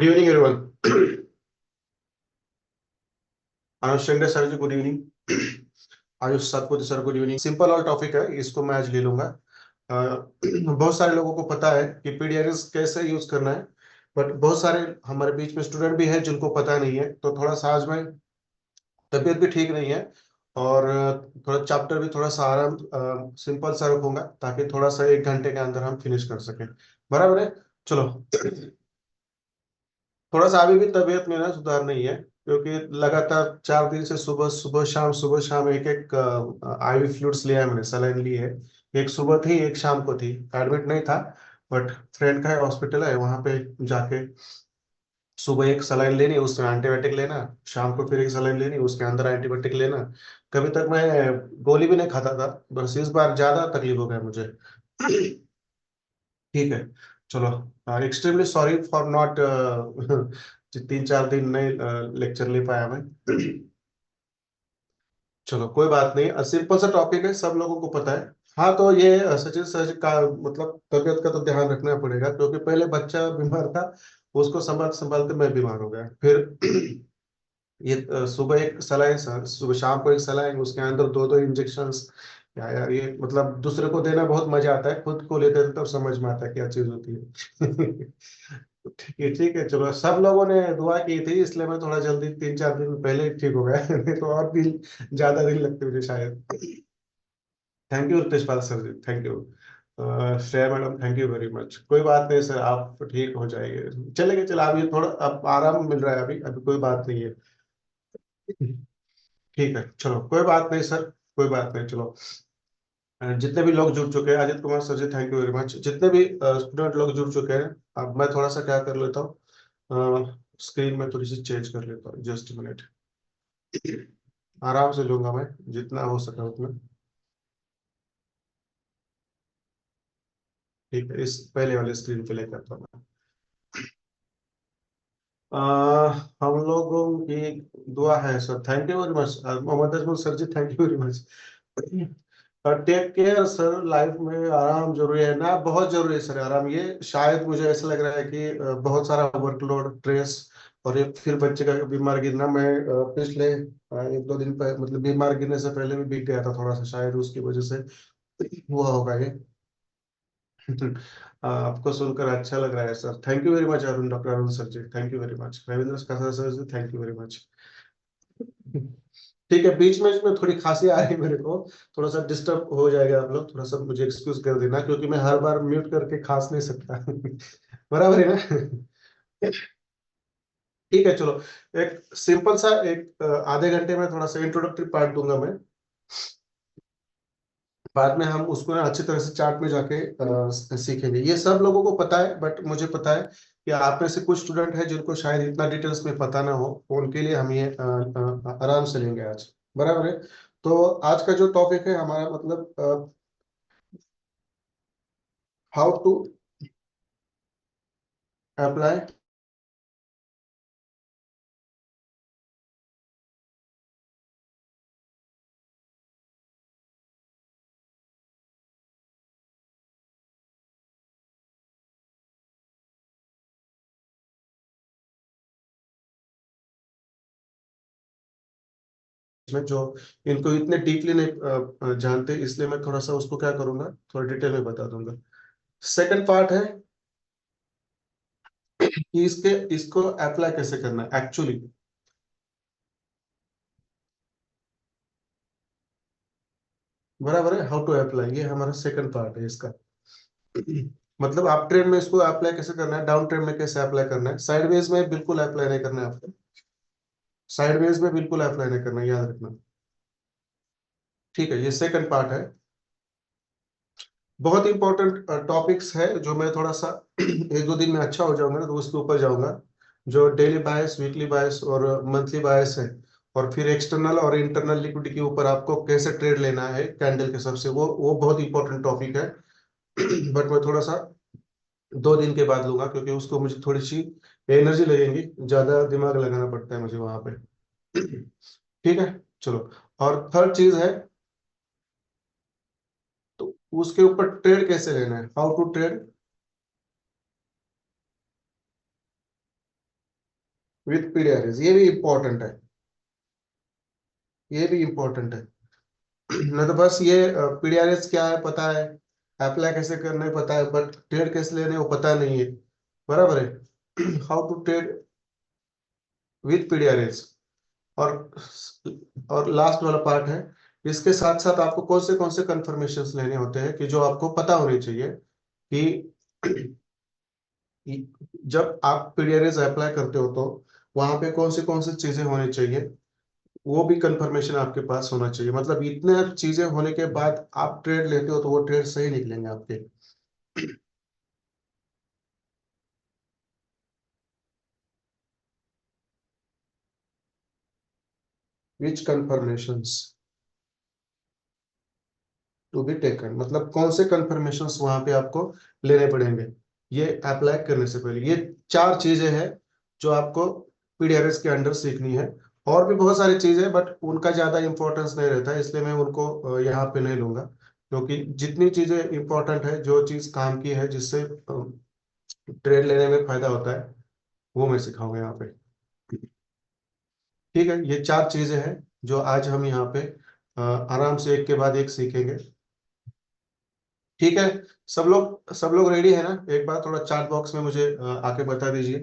Good evening, everyone. Ayush Shende sir ji, good evening. Ayush Satpathy sir, good evening. Simple और topic है, इसको मैं आज ले लूंगा। बहुत सारे लोगों को पता है कि पीडीआरएस कैसे यूज करना है, बट बहुत सारे हमारे बीच में स्टूडेंट भी हैं जिनको पता नहीं है। तो थोड़ा सा आज मैं, तबीयत भी ठीक नहीं है और थोड़ा चैप्टर भी थोड़ा सा आराम सिंपल सा रखूंगा, ताकि थोड़ा सा 1 घंटे के अंदर हम फिनिश कर सकें। बराबर है। चलो। थोड़ा सा अभी भी तबीयत में ना सुधार नहीं है, क्योंकि लगातार 4 दिन से सुबह शाम एक एक आईवी फ्लूइड्स लिया है मैंने, सलाइन ली है। एक सुबह थी, एक शाम को थी। एडमिट नहीं था, बट फ्रेंड का हॉस्पिटल है, वहां पे जाके सुबह एक सलाइन लेनी, उसमें एंटीबायोटिक लेना। शाम को फिर एक सलाइन लेनी, उसके अंदर एंटीबायोटिक लेना। कभी तक मैं गोली भी नहीं खाता था, बस इस बार ज्यादा तकलीफ हो गया मुझे। ठीक है। चलो। एक्सट्रीमली सॉरी फॉर नॉट 3-4 दिन नहीं लेक्चर ले पाया मैं। चलो, कोई बात नहीं, सिंपल सा टॉपिक है, सब लोगों को पता है। हाँ, तो ये सचिन सर का मतलब तबीयत का तो ध्यान रखना पड़ेगा, क्योंकि पहले बच्चा बीमार था, उसको संभालते संभालते मैं बीमार हो गया। फिर ये सुबह एक सलाइन सर, सुबह शाम को एक सलाइन, उसके अंदर दो दो इंजेक्शंस। क्या यार, ये मतलब दूसरे को देना बहुत मजा आता है, खुद को लेते थे तब समझ में आता है क्या चीज होती है। ठीक है, ठीक है। चलो, सब लोगों ने दुआ की थी, इसलिए मैं थोड़ा जल्दी 3-4 दिन पहले ही ठीक हो गया। नहीं तो और दिन, ज्यादा दिन लगते मुझे शायद। Thank you Ritesh sir ji, thank you. Shreya madam, thank you very much. कोई बात नहीं सर, आप ठीक हो जाएंगे, चलेंगे। चलो, अभी थोड़ा अब आराम मिल रहा है, अभी अभी कोई बात नहीं है। ठीक है, चलो, कोई बात नहीं सर, कोई बात नहीं। चलो, जितने भी लोग जुड़ चुके हैं, Ajit Kumar sir ji, thank you very much. जितने भी स्टूडेंट लोग जुड़ चुके हैं, अब मैं थोड़ा सा क्या कर लेता हूँ, स्क्रीन में थोड़ी सी चेंज कर लेता हूँ, जस्ट मिनट। आराम से लूंगा मैं, जितना हो सका उतना। ठीक है, इस पहले वाले स्क्रीन पे लेकर आता हूँ मैं। हम लोगों की दुआ है sir, thank you very much. Mohammad Ajmal sir ji, thank you very much. Take care sir, life में आराम जरूरी है ना, बहुत जरूरी है सर आराम। ये शायद मुझे ऐसा लग रहा है कि बहुत सारा वर्कलोड, स्ट्रेस, और ये फिर बच्चे का बीमार गिरना। मैं पिछले 1-2 दिन पहले, मतलब बीमार गिरने से पहले भी बिक गया था थोड़ा सा, शायद उसकी वजह से हुआ होगा ये। आपको सुनकर अच्छा लग रहा है sir, thank you very much. Arun, doctor Arun sir ji, thank you very much. Ravindra sir ji, thank you very much. ठीक है, बीच में इसमें थोड़ी खांसी आ रही है मेरे को, थोड़ा सा डिस्टर्ब हो जाएगा आप लोग, थोड़ा सा मुझे एक्सक्यूज कर देना, क्योंकि मैं हर बार म्यूट करके खांस नहीं सकता। बराबर है ना। ठीक है, चलो। एक सिंपल सा एक आधे घंटे में थोड़ा सा इंट्रोडक्टरी पार्ट दूंगा मैं। बाद में हम उसको ना अच्छी तरह से चार्ट में जाके सीखेंगे। ये सब लोगों को पता है, बट मुझे पता है कि आप में से कुछ स्टूडेंट है जिनको शायद इतना डिटेल्स में पता ना हो, उनके लिए हम ये आराम से लेंगे आज। बराबर है। तो आज का जो टॉपिक है हमारा, मतलब हाउ टू अप्लाई। में जो इनको इतने डीपली नहीं जानते, इसलिए मैं थोड़ा सा उसको क्या करूंगा, थोड़ा डिटेल में बता दूंगा। सेकंड पार्ट है कि इसको अप्लाई कैसे करना है एक्चुअली। बराबर है, हाउ टू अप्लाई, ये हमारा सेकंड पार्ट है इसका। मतलब आप ट्रेन में इसको अप्लाई कैसे करना है, डाउन ट्रेन में कैसे अप्लाई करना है, साइडवेज में बिल्कुल अप्लाई नहीं करना है आपको। साइडवेज में बिल्कुल अप्लाई नहीं करना है, याद रखना। ठीक है, ये सेकंड पार्ट है। बहुत इंपॉर्टेंट टॉपिक्स है, जो मैं थोड़ा सा 1-2 दिन में अच्छा हो जाऊंगा ना, तो उसके ऊपर जाऊंगा। जो डेली बायस, वीकली बायस और मंथली बायस है, और फिर एक्सटर्नल और इंटरनल लिक्विडिटी के ऊपर आपको कैसे ट्रेड लेना है कैंडल के हिसाब से, वो बहुत इंपॉर्टेंट टॉपिक है। बट मैं थोड़ा सा 2 दिन के बाद लूंगा, क्योंकि उसको मुझे थोड़ी सी एनर्जी लगेगी, ज्यादा दिमाग लगाना पड़ता है मुझे वहां पे। ठीक है, चलो। और थर्ड चीज है, तो उसके ऊपर ट्रेड कैसे लेना है, हाउ टू ट्रेड। विथ पीडीआरएस, ये भी इंपॉर्टेंट है, ये भी इंपॉर्टेंट है। नहीं तो बस ये पीडीआरएस क्या है पता है, अप्लाई कैसे करना है पता है, बट ट्रेड कैसे लेने वो पता नहीं है, बराबर है। How to trade with PDRS. और लास्ट वाला पार्ट है, इसके साथ साथ आपको कौन से कंफर्मेशन लेने होते हैं कि जो आपको पता होने चाहिए कि जब आप पीडीआरएस अप्लाई करते हो तो वहां पे कौन सी चीजें होनी चाहिए, वो भी कंफर्मेशन आपके पास होना चाहिए। मतलब इतने चीजें होने के बाद आप ट्रेड लेते हो तो वो ट्रेड सही निकलेंगे आपके। विच कंफर्मेशंस टू बी टेकन, मतलब कौन से कंफर्मेशंस वहां पे आपको लेने पड़ेंगे ये अप्लाई करने से पहले। ये चार चीजें हैं जो आपको पीडीआरएस के अंडर सीखनी है। और भी बहुत सारी चीजें बट उनका ज्यादा इंपॉर्टेंस नहीं रहता है, इसलिए मैं उनको यहाँ पे नहीं लूंगा, क्योंकि जितनी चीजें इंपॉर्टेंट है, जो चीज काम की है, जिससे ट्रेड लेने में फायदा होता है, वो मैं सिखाऊंगा यहाँ पे। ठीक है, ये चार चीजें हैं जो आज हम यहाँ पे आराम से एक के बाद एक सीखेंगे। ठीक है, सब लोग रेडी है ना? एक बार थोड़ा चैट बॉक्स में मुझे आके बता दीजिए,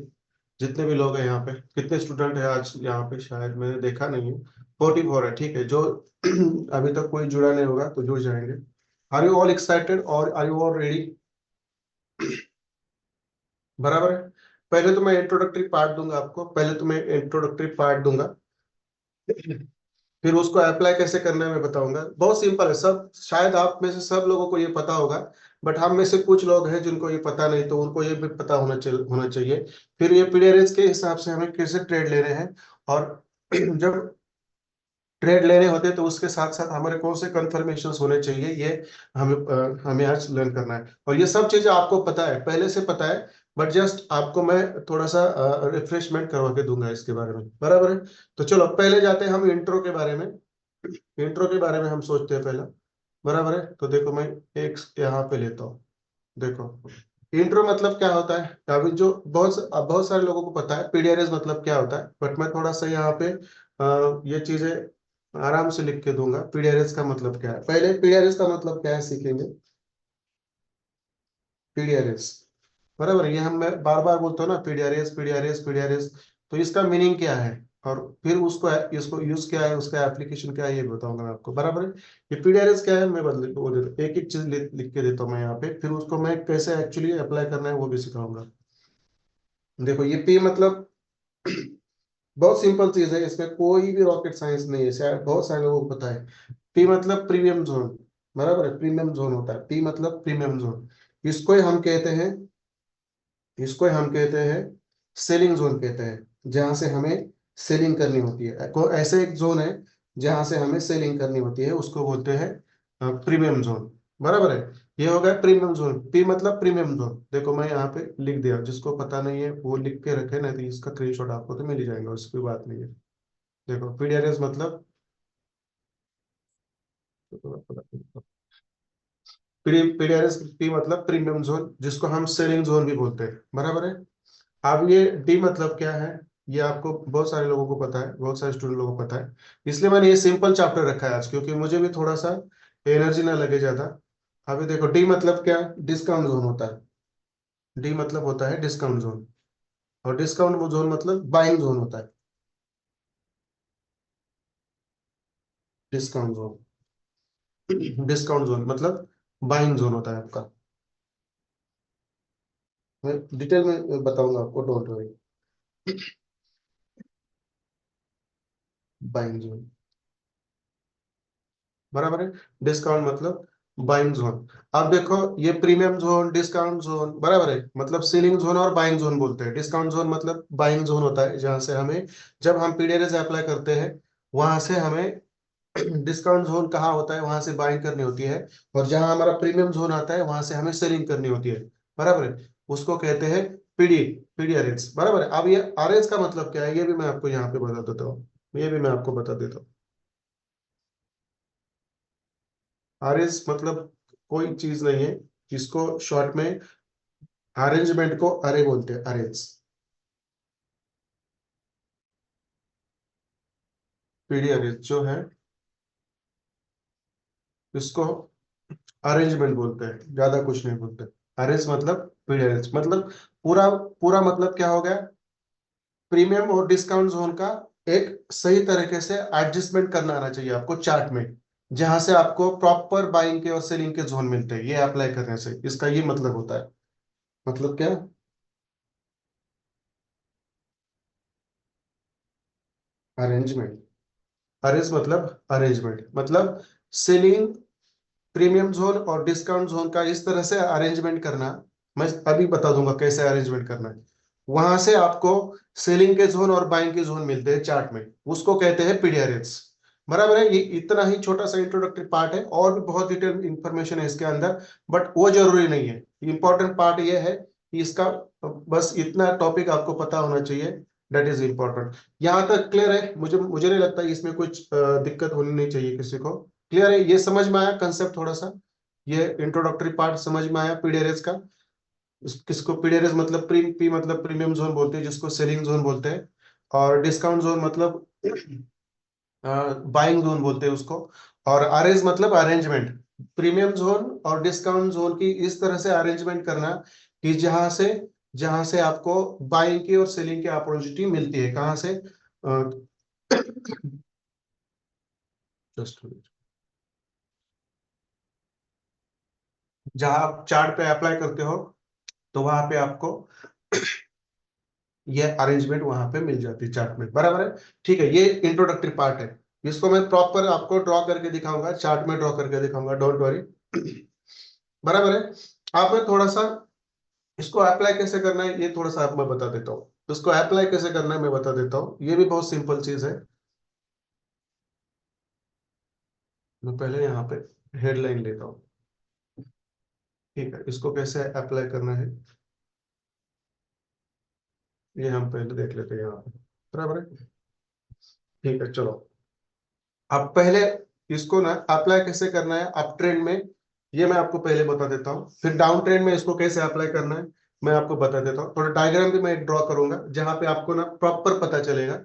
जितने भी लोग हैं यहाँ पे, कितने स्टूडेंट हैं आज यहाँ पे, शायद मैंने देखा नहीं है। 44 है, ठीक है। जो अभी तक कोई जुड़ा नहीं होगा तो जुड़ जाएंगे। आर यू ऑल एक्साइटेड और आर यू ऑल रेडी? बराबर है। पहले तो मैं इंट्रोडक्टरी पार्ट दूंगा आपको, पहले तो मैं इंट्रोडक्टरी पार्ट दूंगा, फिर उसको अप्लाई कैसे करना है मैं बताऊंगा। बहुत सिंपल है सब, शायद आप में से सब लोगों को ये पता होगा, बट हम में से कुछ लोग हैं जिनको ये पता नहीं, तो उनको ये भी पता होना चाहिए। फिर ये पीडीआरएस के हिसाब से हमें कैसे ट्रेड लेने हैं, और जब ट्रेड लेने होते हैं तो उसके साथ साथ हमारे कौन से कंफर्मेशन होने चाहिए, ये हमें आज लर्न करना है। और ये सब चीजें आपको पता है, पहले से पता है, बट जस्ट आपको मैं थोड़ा सा रिफ्रेशमेंट करवा के दूंगा इसके बारे में, बराबर है। तो चलो पहले जाते हैं हम इंट्रो के बारे में। इंट्रो के बारे में हम सोचते हैं पहला, बराबर है। तो देखो मैं एक यहाँ पे लेता हूँ। देखो इंट्रो मतलब क्या होता है, अभी जो बहुत सारे लोगों को पता है पीडीआरएस मतलब क्या होता है, बट मैं थोड़ा सा यहाँ पे ये चीजें आराम से लिख के दूंगा। पीडीआरएस का मतलब क्या है, पहले पीडीआरएस का मतलब क्या है सीखेंगे। पीडीआरएस, बराबर, ये हम मैं बार बार बोलता हूँ ना, पीडीआरएस पीडीआरएस पीडीआरएस। तो इसका मीनिंग क्या है, और फिर उसको इसको यूज क्या है, उसका एप्लीकेशन क्या है, ये बताऊंगा मैं आपको, बराबर है। ये पीडीआरएस क्या है मैं बदल वो देता एक एक चीज लिख के देता हूँ मैं यहाँ पे, फिर उसको मैं कैसे एक्चुअली अप्लाई करना है वो भी सिखाऊंगा। देखो ये पी मतलब बहुत सिंपल चीज है, इसमें कोई भी रॉकेट साइंस नहीं है, शायद बहुत सारे लोगों को पता है। पी मतलब प्रीमियम जोन, बराबर है, प्रीमियम जोन होता है पी मतलब प्रीमियम जोन। इसको ही हम कहते हैं, इसको हम कहते हैं सेलिंग जोन कहते हैं, जहां से हमें सेलिंग करनी होती है। ऐसे एक जोन है जहां से हमें सेलिंग करनी होती है, उसको बोलते हैं प्रीमियम जोन, बराबर है। ये हो गया प्रीमियम जोन, पी मतलब प्रीमियम जोन। देखो मैं यहाँ पे लिख दिया, जिसको पता नहीं है वो लिख के रखे, नहीं तो इसका स्क्रीनशॉट आपको तो मिल ही जाएगा, उसकी बात नहीं है। देखो पीडीआरएस मतलब पीडीआरएस पी मतलब प्रीमियम जोन, जिसको हम सेलिंग जोन भी बोलते हैं, बराबर है। अब ये डी मतलब क्या है, ये आपको बहुत सारे लोगों को पता है, बहुत सारे स्टूडेंट लोगों को पता है, इसलिए मैंने ये सिंपल चैप्टर रखा है आज, क्योंकि मुझे भी थोड़ा सा एनर्जी ना लगे ज्यादा। अभी देखो डी मतलब क्या, डिस्काउंट जोन होता है। डी मतलब होता है डिस्काउंट जोन, और डिस्काउंट जोन मतलब बाइंग जोन होता है। डिस्काउंट जोन, डिस्काउंट जोन मतलब बाइंग जोन होता है आपका। मैं डिटेल में बताऊंगा आपको, डोंट वरी। बाइंग जोन, बराबर है। डिस्काउंट मतलब बाइंग जोन। अब देखो ये प्रीमियम जोन, डिस्काउंट जोन, बराबर है, मतलब सेलिंग जोन और बाइंग जोन बोलते हैं। डिस्काउंट जोन मतलब बाइंग जोन होता है, जहां से हमें, जब हम पीडीआरएस अप्लाई करते हैं, वहां से हमें डिस्काउंट जोन कहाँ होता है, वहां से बाइंग करनी होती है। और जहां हमारा प्रीमियम जोन आता है, वहां से हमें सेलिंग करनी होती है, बराबर है। उसको कहते हैं पीडी पीडीआरएस, बराबर है। अब ये आरएस का मतलब क्या है, ये भी मैं आपको यहाँ पे बता देता हूँ, ये भी मैं आपको बता देता हूँ। आरएस मतलब कोई चीज नहीं है, इसको शॉर्ट में अरेंजमेंट को अरे बोलते हैं, अरेंज। पीडीआरएच जो है इसको अरेंजमेंट बोलते हैं, ज्यादा कुछ नहीं बोलते। अरेंज मतलब पीडीआरएच मतलब पूरा पूरा मतलब क्या हो गया, प्रीमियम और डिस्काउंट जोन का एक सही तरीके से एडजस्टमेंट करना आना चाहिए आपको चार्ट में, जहां से आपको प्रॉपर बाइंग के और सेलिंग के जोन मिलते हैं। ये अप्लाई करने से इसका ये मतलब होता है। मतलब क्या, अरेंजमेंट। अरेंज मतलब अरेंजमेंट मतलब सेलिंग, प्रीमियम जोन और डिस्काउंट जोन का इस तरह से अरेंजमेंट करना। मैं अभी बता दूंगा कैसे अरेंजमेंट करना है। वहां से आपको सेलिंग के जोन और बाइंग के जोन मिलते हैं चार्ट में, उसको कहते हैं पीडीआरएस। बराबर है, ये इतना ही छोटा सा इंट्रोडक्टरी पार्ट है, और भी बहुत डिटेल इंफॉर्मेशन है इसके अंदर, बट वो जरूरी नहीं है। इंपॉर्टेंट पार्ट ये है कि इसका बस इतना टॉपिक आपको पता होना चाहिए, दैट इज इंपॉर्टेंट। यहाँ तक क्लियर है? मुझे मुझे नहीं लगता इसमें कुछ दिक्कत होनी नहीं चाहिए किसी को। क्लियर है? ये समझ में आया कंसेप्ट थोड़ा सा? ये इंट्रोडक्टरी पार्ट समझ में आया पीडीआरएस का? किसको पीडीआरएस मतलब पी मतलब प्रीमियम जोन बोलते हैं, जिसको सेलिंग जोन बोलते हैं, और डिस्काउंट जोन मतलब बाइंग जोन बोलते हैं उसको, और आरएस मतलब अरेंजमेंट। प्रीमियम जोन और डिस्काउंट जोन की इस तरह से अरेंजमेंट करना कि जहां से आपको बाइंग की और सेलिंग की अपॉर्चुनिटी मिलती है, कहां से? जस्ट जहां आप चार्ट पे अप्लाई करते हो, तो वहां पे आपको ये अरेंजमेंट वहां पे मिल जाती है चार्ट में। बराबर है? ठीक है, ये इंट्रोडक्टरी पार्ट है। इसको मैं प्रॉपर आपको ड्रॉ करके दिखाऊंगा, चार्ट में ड्रॉ करके दिखाऊंगा, डोंट वरी। बराबर है? आप मैं थोड़ा सा इसको अप्लाई कैसे करना है ये थोड़ा सा आप मैं बता देता हूँ। इसको अप्लाई कैसे करना है मैं बता देता हूँ, ये भी बहुत सिंपल चीज है। मैं पहले यहाँ पे हेडलाइन लेता हूँ। ठीक है, इसको कैसे अप्लाई करना है ये हम पहले देख लेते हैं यहाँ पे। बराबर है? ठीक है, चलो। अब पहले इसको ना अप्लाई कैसे करना है अप ट्रेंड में, ये मैं आपको पहले बता देता हूँ। फिर डाउन ट्रेंड में इसको कैसे अप्लाई करना है मैं आपको बता देता हूँ। थोड़ा डायग्राम भी मैं ड्रॉ करूंगा जहां पे आपको ना प्रॉपर पता चलेगा।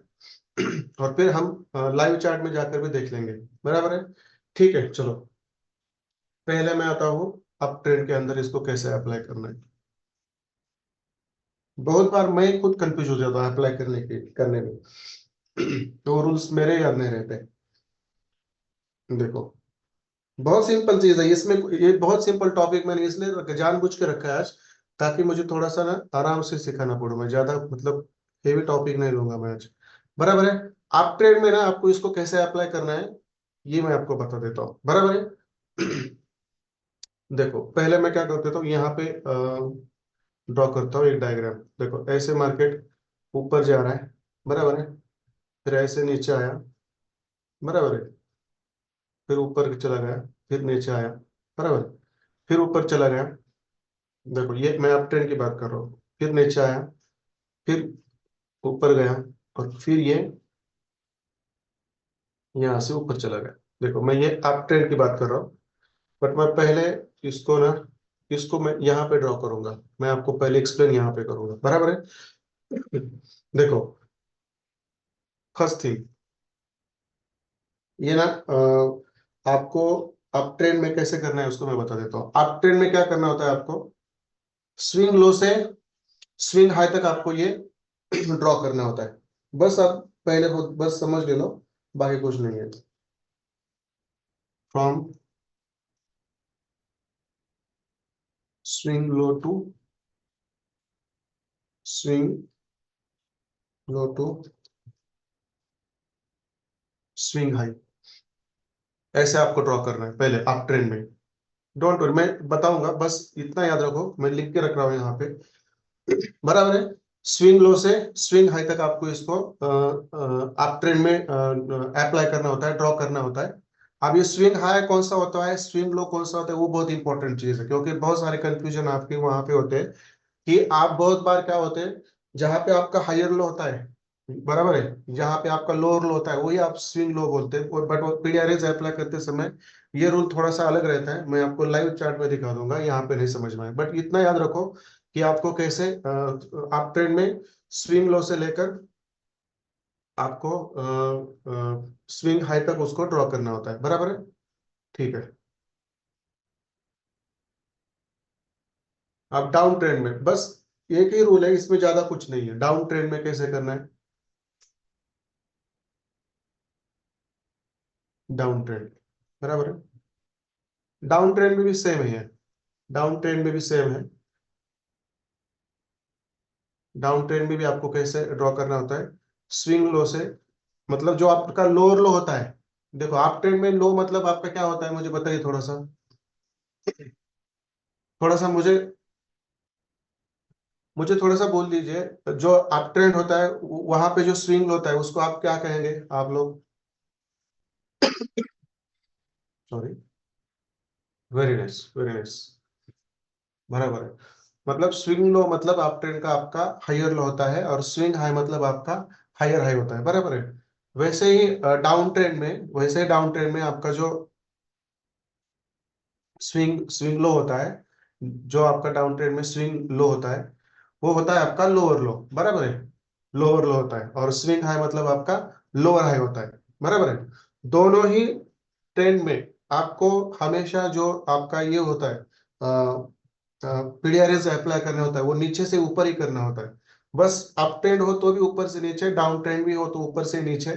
और फिर हम लाइव चार्ट में जाकर भी देख लेंगे। बराबर है? ठीक है, चलो। पहले मैं आता हूँ अप ट्रेंड के अंदर इसको कैसे अप्लाई करना है। बहुत बार मैं खुद कंफ्यूज हो जाता हूँ अप्लाई करने में। तो रूल्स मेरे याद नहीं रहते। देखो, बहुत सिंपल चीज है इसमें। ये बहुत सिंपल टॉपिक मैंने इसलिए जानबूझ के रखा है आज, ताकि मुझे थोड़ा सा ना आराम से सिखाना पड़े। मैं ज्यादा मतलब हेवी टॉपिक नहीं लूंगा मैं आज। बराबर है? आप ट्रेड में ना आपको इसको कैसे अप्लाई करना है ये मैं आपको बता देता हूँ। बराबर है? देखो, पहले मैं क्या कर देता हूँ, यहाँ पे ड्रॉ करता हूँ एक डायग्राम। देखो, ऐसे मार्केट ऊपर जा रहा है। बराबर है? फिर ऐसे नीचे आया। बराबर है? फिर ऊपर चला गया, फिर नीचे आया। बराबर? फिर ऊपर चला गया। देखो, ये मैं अप ट्रेंड की बात कर रहा हूँ। फिर नीचे आया, फिर ऊपर गया, और फिर ये यहाँ से ऊपर चला गया। देखो, मैं ये अप ट्रेंड की बात कर रहा हूँ, बट मैं पहले इसको ना इसको मैं यहाँ पे ड्रॉ करूंगा। मैं आपको पहले एक्सप्लेन यहाँ पे करूंगा। बराबर है? देखो, फर्स्ट थिंग ये ना आपको अप ट्रेंड में कैसे करना है उसको मैं बता देता हूँ। अप ट्रेंड में क्या करना होता है आपको, स्विंग लो से स्विंग हाई तक आपको ये ड्रॉ करना होता है। बस आप पहले बस समझ ले लो, बाकी कुछ नहीं है। From swing low to swing low to swing high, ऐसे आपको ड्रॉ करना है पहले अप ट्रेंड में। डोंट वरी, मैं बताऊंगा, बस इतना याद रखो, मैं लिख के रख रहा हूँ यहाँ पे। बराबर है? स्विंग लो से स्विंग हाई तक आपको इसको अप ट्रेंड में अप्लाई करना होता है, ड्रॉ करना होता है। अब ये स्विंग हाई कौन सा होता है, स्विंग लो कौन सा होता है, वो बहुत इंपॉर्टेंट चीज है, क्योंकि बहुत सारे कंफ्यूजन आपके वहां पे होते हैं। कि आप बहुत बार क्या होते हैं, जहां पे आपका हायर लो होता है, बराबर है, जहां पे आपका लोअर लो होता है, वही आप स्विंग लो बोलते हैं। और बट पीडीआरएस अप्लाई करते समय ये रूल थोड़ा सा अलग रहता है। मैं आपको लाइव चार्ट में दिखा दूंगा, यहाँ पे नहीं समझ में आए, बट इतना याद रखो कि आपको कैसे आप ट्रेंड में स्विंग लो से लेकर आपको स्विंग हाई तक उसको ड्रॉ करना होता है, बराबर है। ठीक है। अब डाउन ट्रेंड में बस एक ही रूल है, इसमें ज्यादा कुछ नहीं है। डाउन ट्रेंड में कैसे करना है? डाउन ट्रेंड, बराबर है। डाउन ट्रेंड में भी सेम ही है। डाउन ट्रेंड में भी सेम है। डाउन ट्रेंड में भी आपको कैसे ड्रॉ करना होता है? स्विंग लो से, मतलब जो आपका लोअर लो होता है। देखो आप ट्रेंड में लो मतलब आपका क्या होता है, मुझे बताइए थोड़ा सा। थोड़ा सा मुझे थोड़ा सा बोल दीजिए। जो अप ट्रेंड होता है वहां पे जो स्विंग होता है उसको आप क्या कहेंगे आप लोग? Sorry. Very nice, very nice. बराबर है। मतलब स्विंग लो मतलब अप ट्रेंड का आपका हायर लो होता है, और स्विंग हाई मतलब आपका हायर हाई होता है, बराबर है। वैसे ही डाउन ट्रेंड में आपका जो स्विंग स्विंग लो होता है, जो आपका डाउन ट्रेंड में स्विंग लो होता है वो होता है आपका लोअर लो, बराबर है। लोअर लो होता है, और स्विंग हाई मतलब आपका लोअर हाई होता है, बराबर है। दोनों ही ट्रेंड में आपको हमेशा जो आपका ये होता है पीडीआरएस अप्लाई करना होता है, वो नीचे से ऊपर ही करना होता है। बस अप ट्रेंड हो तो भी ऊपर से नीचे, डाउन ट्रेंड भी हो तो ऊपर से नीचे।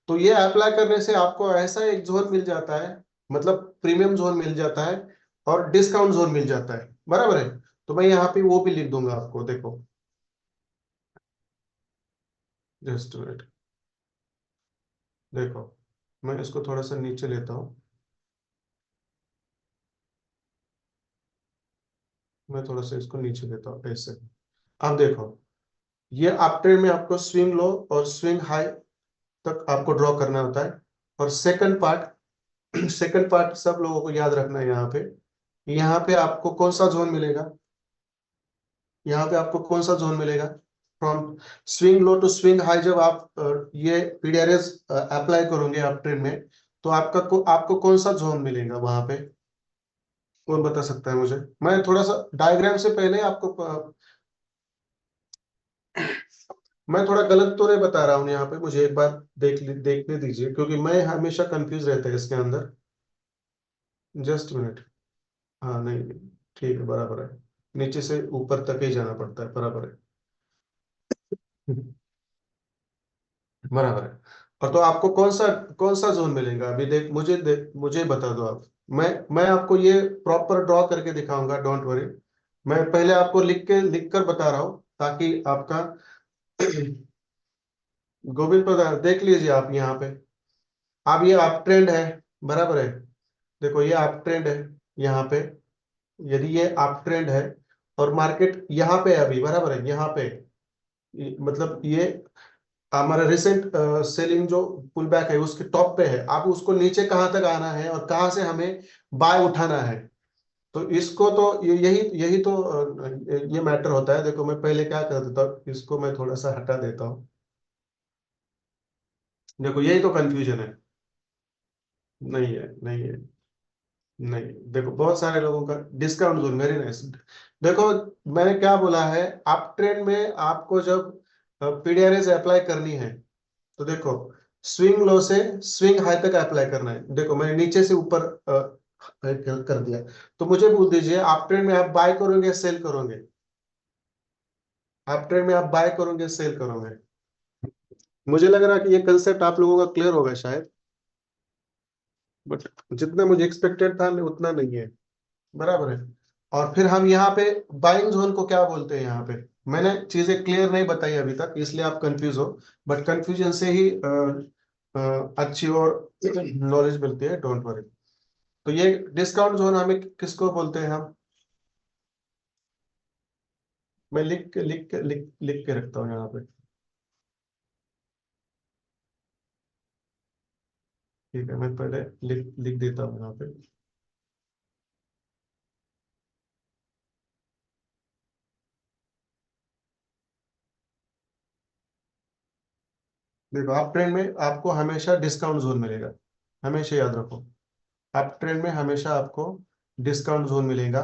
तो ये अप्लाई करने से आपको ऐसा एक जोन मिल जाता है, मतलब प्रीमियम जोन मिल जाता है, और डिस्काउंट जोन मिल जाता है, बराबर है। तो मैं यहाँ पे वो भी लिख दूंगा आपको, देखो। Just minute. देखो मैं इसको थोड़ा सा नीचे लेता हूँ। मैं थोड़ा सा इसको नीचे लेता हूँ ऐसे। अब देखो, ये अप ट्रेंड में आपको स्विंग लो और स्विंग हाई तक आपको ड्रॉ करना होता है। और सेकंड पार्ट सेकंड पार्ट सब लोगों को याद रखना है यहाँ पे। यहाँ पे आपको कौन सा जोन मिलेगा? यहाँ पे आपको कौन सा जोन मिलेगा? From swing low to swing high, जब आप ये पीडीआरएस अप्लाई करोगे आप ट्रेन में, तो आपको कौन सा जोन मिलेगा वहां पे? कौन बता सकता है मुझे? मैं थोड़ा सा डायग्राम से पहले आपको मैं थोड़ा गलत तो नहीं बता रहा हूँ यहाँ पे, मुझे एक बार देखने दीजिए, क्योंकि मैं हमेशा कंफ्यूज रहता है इसके अंदर। Just minute. हाँ नहीं नहीं, ठीक है, बराबर है। नीचे से ऊपर तक ही जाना पड़ता है, बराबर है। बराबर है। और तो आपको कौन सा जोन मिलेगा अभी? मुझे बता दो आप। मैं आपको ये प्रॉपर ड्रॉ करके दिखाऊंगा, डोंट वरी। मैं पहले आपको लिख कर बता रहा हूँ, ताकि आपका गोविंद प्रधान देख लीजिए आप यहाँ पे। अब ये अप ट्रेंड है, बराबर है। देखो ये अप ट्रेंड है यहाँ पे। यदि ये अप ट्रेंड है और मार्केट यहाँ पे है अभी, बराबर है, यहाँ पे मतलब ये हमारा रिसेंट सेलिंग जो पुल बैक है उसके टॉप पे है। अब उसको नीचे कहाँ तक आना है और कहाँ से हमें बाय उठाना है, तो इसको तो यही यही तो ये मैटर होता है। देखो मैं पहले क्या कर देता हूँ, इसको मैं थोड़ा सा हटा देता हूँ। देखो यही तो कंफ्यूजन है। नहीं है, नहीं है। नहीं, देखो बहुत सारे लोगों का डिस्काउंट जोन, वेरी नाइस। देखो मैंने क्या बोला है, अप ट्रेंड में आपको जब पीडीआरएस अप्लाई करनी है, तो देखो स्विंग लो से स्विंग हाई तक अप्लाई करना है। देखो मैंने नीचे से ऊपर कर दिया। तो मुझे बोल दीजिए आप ट्रेंड में आप बाय करोगे सेल करोगे? आप ट्रेंड में आप बाय करोगे सेल करोगे? मुझे लग रहा है कि ये कंसेप्ट आप लोगों का क्लियर होगा शायद, बट जितना मुझे एक्सपेक्टेड था उतना नहीं है, बराबर है। और फिर हम यहाँ पे बाइंग जोन को क्या बोलते हैं यहाँ पे? मैंने चीजें क्लियर नहीं बताई अभी तक, इसलिए आप कंफ्यूज हो। बट कंफ्यूजन से ही अच्छी और नॉलेज मिलती है, डोंट वरी। तो ये डिस्काउंट जोन हमें किसको बोलते हैं हम? मैं लिख के रखता हूँ यहाँ पे। ठीक है, मैं पहले लिख लिख देता हूँ यहाँ पे। देखो अप ट्रेंड में आपको हमेशा डिस्काउंट जोन मिलेगा, हमेशा याद रखो। अप ट्रेंड में हमेशा आपको डिस्काउंट जोन मिलेगा,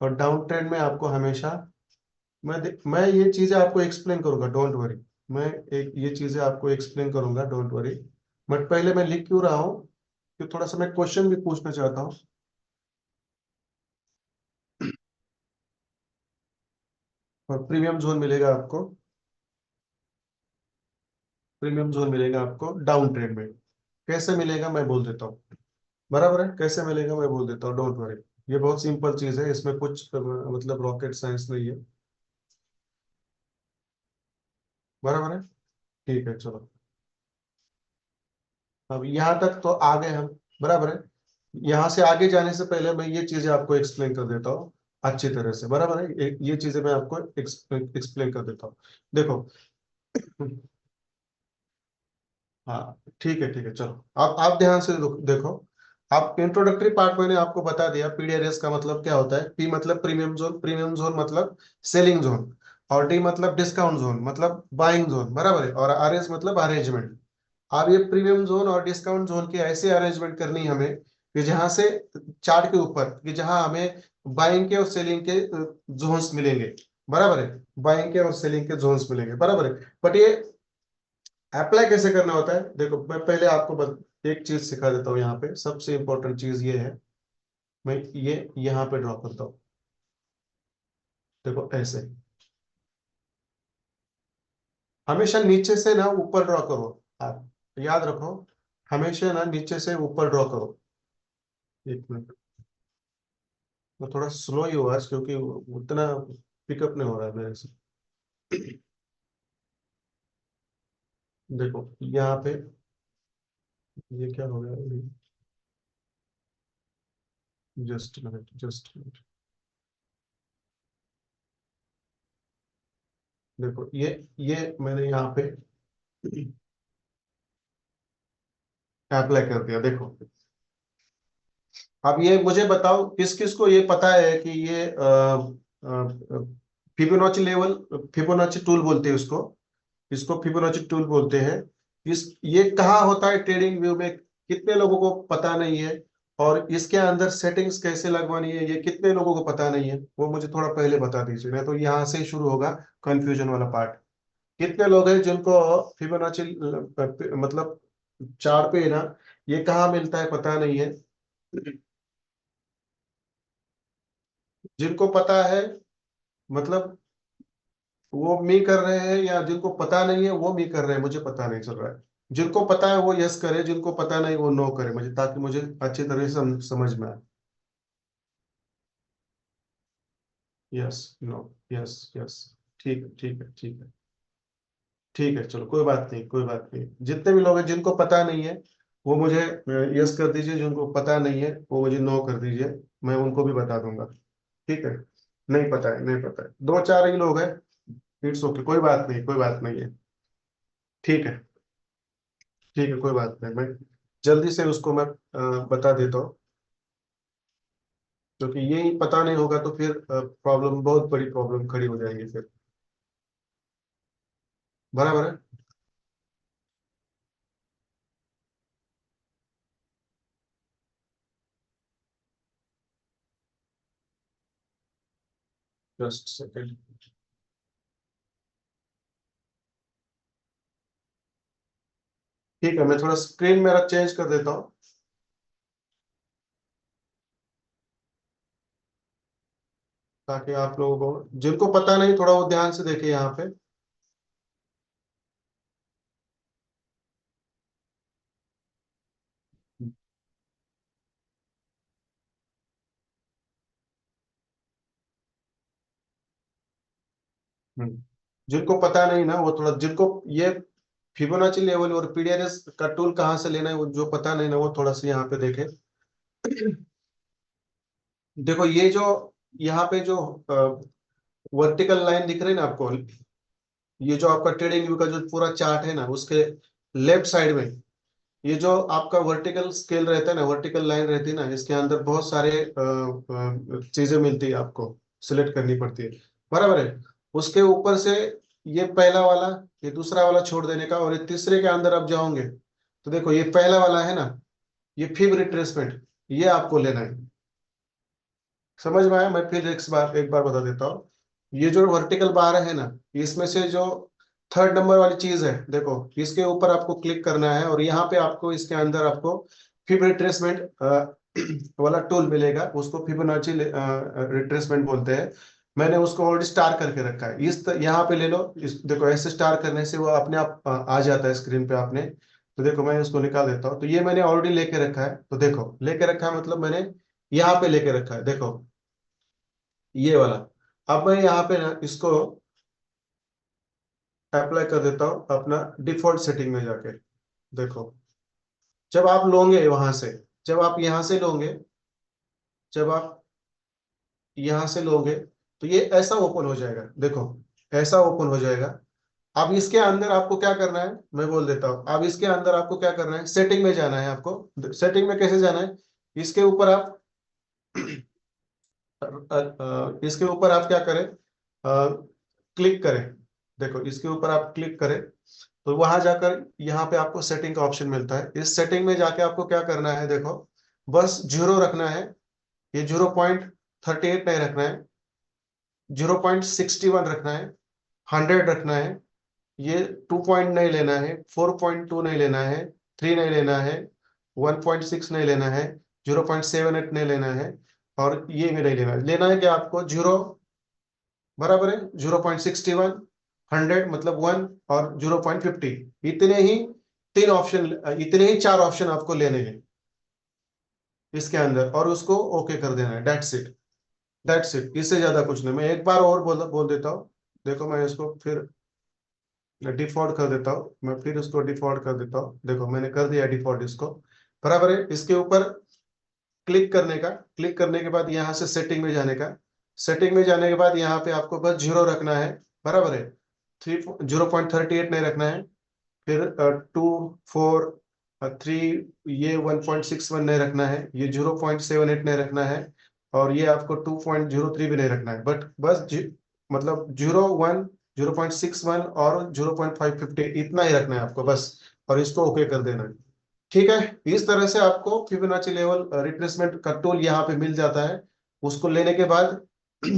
और डाउन ट्रेंड में आपको हमेशा मैं ये चीजें आपको एक्सप्लेन करूंगा, डोंट वरी। मैं एक ये चीजें आपको एक्सप्लेन करूंगा, डोंट वरी। बट पहले मैं लिख क्यों रहा हूँ कि थोड़ा सा मैं क्वेश्चन भी पूछना चाहता हूँ। और प्रीमियम जोन मिलेगा आपको, प्रीमियम जोन मिलेगा आपको डाउन ट्रेड में। कैसे मिलेगा मैं बोल देता हूँ। बराबर है, कैसे मिलेगा मैं बोल देता हूँ, डोंट वरी। ये बहुत सिंपल चीज है, इसमें कुछ मतलब रॉकेट साइंस नहीं है। बराबर है, ठीक है चलो। अब यहाँ तक तो आ गए हम। बराबर है। यहाँ से आगे जाने से पहले मैं ये चीजें आपको एक्सप्लेन कर देता हूँ अच्छी तरह से। बराबर है, ये चीजें मैं आपको एक्सप्लेन कर देता हूँ। देखो। हाँ ठीक है चलो। आप ध्यान से देखो। आप इंट्रोडक्टरी पार्ट मैंने आपको बता दिया, पीडीआरएस का मतलब क्या होता है। पी मतलब प्रीमियम जोन, प्रीमियम जोन मतलब सेलिंग जोन। और डी मतलब डिस्काउंट जोन, मतलब बाइंग जोन। बराबर है। और आरएस मतलब अरेंजमेंट। अब ये प्रीमियम जोन और डिस्काउंट जोन की ऐसे अरेंजमेंट करनी है हमें कि जहां से चार्ट के ऊपर कि जहां हमें बाइंग के और सेलिंग के जोन्स मिलेंगे। बराबर है, बाइंग के और सेलिंग के जोन्स मिलेंगे। बराबर है। बट ये अप्लाई कैसे करना होता है, देखो मैं पहले आपको एक चीज सिखा देता हूँ। यहाँ पे सबसे इंपॉर्टेंट चीज ये है। मैं ये यहाँ पे ड्रॉ करता हूँ। देखो ऐसे, हमेशा नीचे से ना ऊपर ड्रॉ करो। आप याद रखो, हमेशा ना नीचे से ऊपर ड्रॉ करो। एक मिनट, मैं थोड़ा स्लो ही हुआ आज क्योंकि उतना पिकअप नहीं हो रहा है मेरे से। देखो यहाँ पे, ये क्या हो गया, जस्ट मिनट जस्ट मिनट। देखो ये मैंने यहाँ पे अप्लाई कर दिया। देखो अब ये मुझे बताओ किस किस को ये पता है कि ये फिबोनाची लेवल, फिबोनाची टूल बोलते हैं उसको। इसको फिबोनाची टूल बोलते हैं। इस ये कहाँ होता है ट्रेडिंग व्यू में, कितने लोगों को पता नहीं है। और इसके अंदर सेटिंग्स कैसे लगवानी है, ये कितने लोगों को पता नहीं है, वो मुझे थोड़ा पहले बता दीजिए, नहीं तो यहाँ से ही शुरू होगा कंफ्यूजन वाला पार्ट। कितने लोग हैं जिनको फिबोनाची मतलब चार्ट पे ना ये कहाँ मिलता है पता नहीं है। जिनको पता है मतलब वो मी कर रहे हैं, या जिनको पता नहीं है वो मी कर रहे हैं, मुझे पता नहीं चल रहा है। जिनको पता है वो यस करे, जिनको पता नहीं वो नो करे, मुझे ताकि मुझे अच्छी तरह से समझ में आए। Yes, no, yes, yes. ठीक है ठीक है ठीक है ठीक है चलो, कोई बात नहीं कोई बात नहीं। जितने भी लोग हैं जिनको पता नहीं है वो मुझे यस कर दीजिए, जिनको पता नहीं है वो मुझे नो कर दीजिए। मैं उनको भी बता दूंगा। ठीक है। नहीं पता है, नहीं पता है, दो चार ही लोग हैं। इट्स ओके, कोई बात नहीं, कोई बात नहीं है। ठीक है ठीक है, कोई बात नहीं। मैं जल्दी से उसको मैं बता देता हूँ। क्योंकि ये ही पता नहीं होगा तो फिर प्रॉब्लम, बहुत बड़ी प्रॉब्लम खड़ी हो जाएगी फिर। बराबर है। Just second. ठीक है, मैं थोड़ा स्क्रीन मेरा चेंज कर देता हूँ ताकि आप लोगों को जिनको पता नहीं थोड़ा वो ध्यान से देखे यहाँ पे। हम्म। जिनको पता नहीं ना वो थोड़ा, जिनको ये फिबोनाची लेवल और पीडीआरएस का टूल कहाँ से लेना है, वो जो पता नहीं ना वो थोड़ा सा यहाँ पे देखे। देखो ये जो यहाँ पे जो वर्टिकल लाइन दिख रही है ना आपको, ये जो आपका ट्रेडिंग व्यू का जो पूरा चार्ट है ना, उसके लेफ्ट साइड में ये जो आपका वर्टिकल स्केल रहता है ना, वर्टिकल लाइन रहती है ना, इसके अंदर बहुत सारे चीजें मिलती है आपको, सिलेक्ट करनी पड़ती है। बराबर है। उसके ऊपर से ये पहला वाला, ये दूसरा वाला छोड़ देने का, और ये तीसरे के अंदर आप जाओगे तो देखो ये पहला वाला है ना, ये फिब रिट्रेसमेंट, ये आपको लेना है। समझ में आया? मैं फिर एक बार बता देता हूँ। ये जो वर्टिकल बार है ना, इसमें से जो थर्ड नंबर वाली चीज है, देखो इसके ऊपर आपको क्लिक करना है और यहाँ पे आपको इसके अंदर आपको फिब रिट्रेसमेंट वाला टूल मिलेगा, उसको फिबोनाची रिट्रेसमेंट बोलते हैं। मैंने उसको ऑलरेडी स्टार करके रखा है, यहाँ पे ले लो, इस देखो ऐसे स्टार करने से वो अपने आप आ जाता है स्क्रीन पे आपने। तो देखो मैं उसको निकाल देता हूँ, तो ये मैंने ऑलरेडी लेके रखा है, तो देखो लेके रखा है मतलब मैंने यहाँ पे लेके रखा है, देखो ये वाला। अब मैं यहाँ पे ना इसको अप्लाई कर देता हूँ अपना डिफॉल्ट सेटिंग में जाके। देखो जब आप लोगे वहां से, जब आप यहाँ से लोगे, जब आप यहाँ से लोगे तो ये ऐसा ओपन हो जाएगा, देखो ऐसा ओपन हो जाएगा। अब इसके अंदर आपको क्या करना है मैं बोल देता हूँ, अब इसके अंदर आपको क्या करना है, सेटिंग में जाना है आपको। सेटिंग में कैसे जाना है, इसके ऊपर आप इसके ऊपर आप क्या करें, क्लिक करें। देखो इसके ऊपर आप क्लिक करें तो वहां जाकर यहाँ पे आपको सेटिंग का ऑप्शन मिलता है। इस सेटिंग में जाके आपको क्या करना है, देखो बस 0 रखना है, ये 0.38 नहीं रखना है, 0.61 रखना है, 100 रखना है, ये 2 पॉइंट नहीं लेना है, 4.2 नहीं लेना है, 3 नहीं लेना है, 1.6 नहीं लेना है, 0.78 नहीं लेना है, और ये भी नहीं लेना है। लेना है कि आपको 0 बराबर है 0.61, 100 मतलब 1, और 0.50, इतने ही तीन ऑप्शन, इतने ही चार ऑप्शन आपको लेने हैं इसके अंदर, और उसको ओके कर देना है। दैट्स इट, दैट्स इट, इससे ज्यादा कुछ नहीं। मैं एक बार और बोल बोल देता हूँ, देखो मैं इसको फिर डिफॉल्ट कर देता हूँ, मैं फिर इसको डिफॉल्ट कर देता हूँ। देखो मैंने कर दिया डिफॉल्ट इसको, बराबर है। इसके ऊपर क्लिक करने का, क्लिक करने के बाद यहाँ से सेटिंग में जाने का, सेटिंग में जाने के बाद यहाँ पे आपको बस 0 रखना है, बराबर है। 0.38 नहीं रखना है, फिर 2, 4, 3, ये 1.61 नहीं रखना है, ये 0.78 नहीं रखना है, और ये आपको 2.03 भी नहीं रखना है, बट बस मतलब 0.1, 0.61 और 0.550 इतना ही रखना है आपको बस, और इसको ओके कर देना है। ठीक है, इस तरह से आपको फिबोनाची लेवल रिट्रेसमेंट का टूल यहाँ पे मिल जाता है। उसको लेने के बाद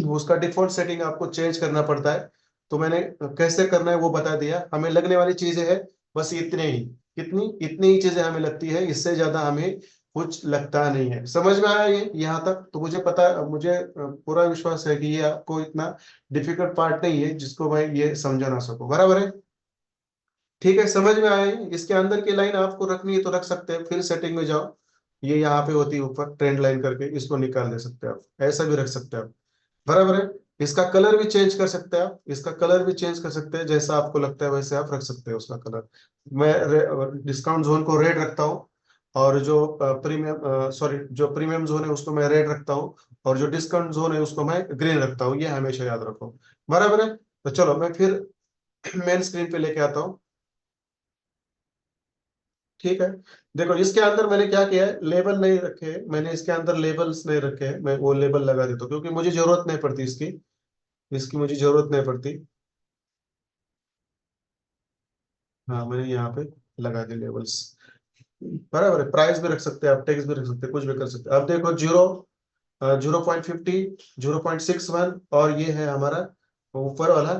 उसका डिफॉल्ट सेटिंग आपको चेंज करना पड़ता है, तो मैंने कैसे करना है वो बता दिया। हमें लगने वाली चीजें है बस इतने ही, कितनी इतनी ही चीजें हमें लगती है, इससे ज्यादा हमें कुछ लगता नहीं है। समझ में आया ये यहाँ तक? तो मुझे पता, मुझे पूरा विश्वास है कि ये आपको इतना डिफिकल्ट पार्ट नहीं है जिसको मैं ये समझा ना सकूं, बराबर है। ठीक है, समझ में आए? इसके अंदर की लाइन आपको रखनी है तो रख सकते हैं, फिर सेटिंग में जाओ, ये यहाँ पे होती है ऊपर ट्रेंड लाइन करके, इसको निकाल दे सकते हैं आप, ऐसा भी रख सकते हैं आप, बराबर है। इसका कलर भी चेंज कर सकते हैं आप, इसका कलर भी चेंज कर सकते हैं, जैसा आपको लगता है वैसे आप रख सकते हैं उसका कलर। मैं डिस्काउंट जोन को रेड रखता हूँ, और जो प्रीमियम सॉरी जो प्रीमियम जोन है उसको मैं रेड रखता हूँ, और जो डिस्काउंट जोन है उसको मैं ग्रीन रखता हूँ, ये हमेशा याद रखो, बराबर है। तो चलो मैं फिर मेन स्क्रीन पे लेके आता हूँ। ठीक है, देखो इसके अंदर मैंने क्या किया है, लेबल नहीं रखे, मैंने इसके अंदर लेबल्स नहीं रखे हैं, मैं वो लेबल लगा देता हूँ क्योंकि मुझे जरूरत नहीं पड़ती इसकी, इसकी मुझे जरूरत नहीं पड़ती। हाँ मैंने यहाँ पे लगा दिए लेबल्स, बराबर है। प्राइस भी रख सकते हैं आप, टैक्स भी रख सकते हैं, कुछ भी कर सकते हैं। अब देखो 0.50, 0.61, और ये है हमारा ऊपर वाला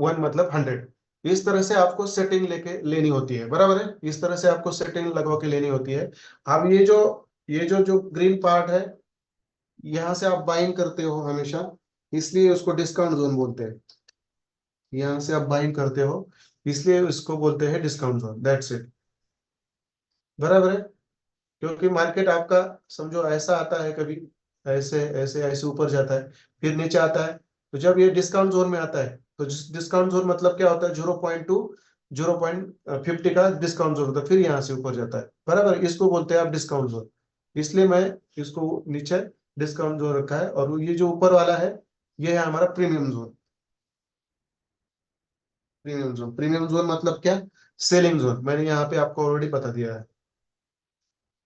1 मतलब 100। इस तरह से आपको सेटिंग लेके लेनी होती है, बराबर है, इस तरह से आपको सेटिंग लगवा के लेनी होती है। अब ये जो ग्रीन पार्ट है, यहाँ से आप बाइंग करते हो हमेशा, इसलिए उसको डिस्काउंट जोन बोलते हैं। यहाँ से आप बाइंग करते हो इसलिए इसको बोलते हैं डिस्काउंट जोन, दैट्स इट, बराबर है। क्योंकि मार्केट आपका समझो ऐसा आता है कभी, ऐसे ऐसे ऐसे ऊपर जाता है, फिर नीचे आता है, तो जब ये डिस्काउंट जोन में आता है, तो डिस्काउंट जोन मतलब क्या होता है, 0.2, 0.50 का डिस्काउंट जोन होता है, फिर यहाँ से ऊपर जाता है, बराबर, इसको बोलते हैं आप डिस्काउंट जोन। इसलिए मैं इसको नीचे डिस्काउंट जोन रखा है, और ये जो ऊपर वाला है ये है हमारा premium zone. Premium zone, premium zone मतलब क्या, सेलिंग जोन, मैंने यहाँ पे आपको ऑलरेडी बता दिया है।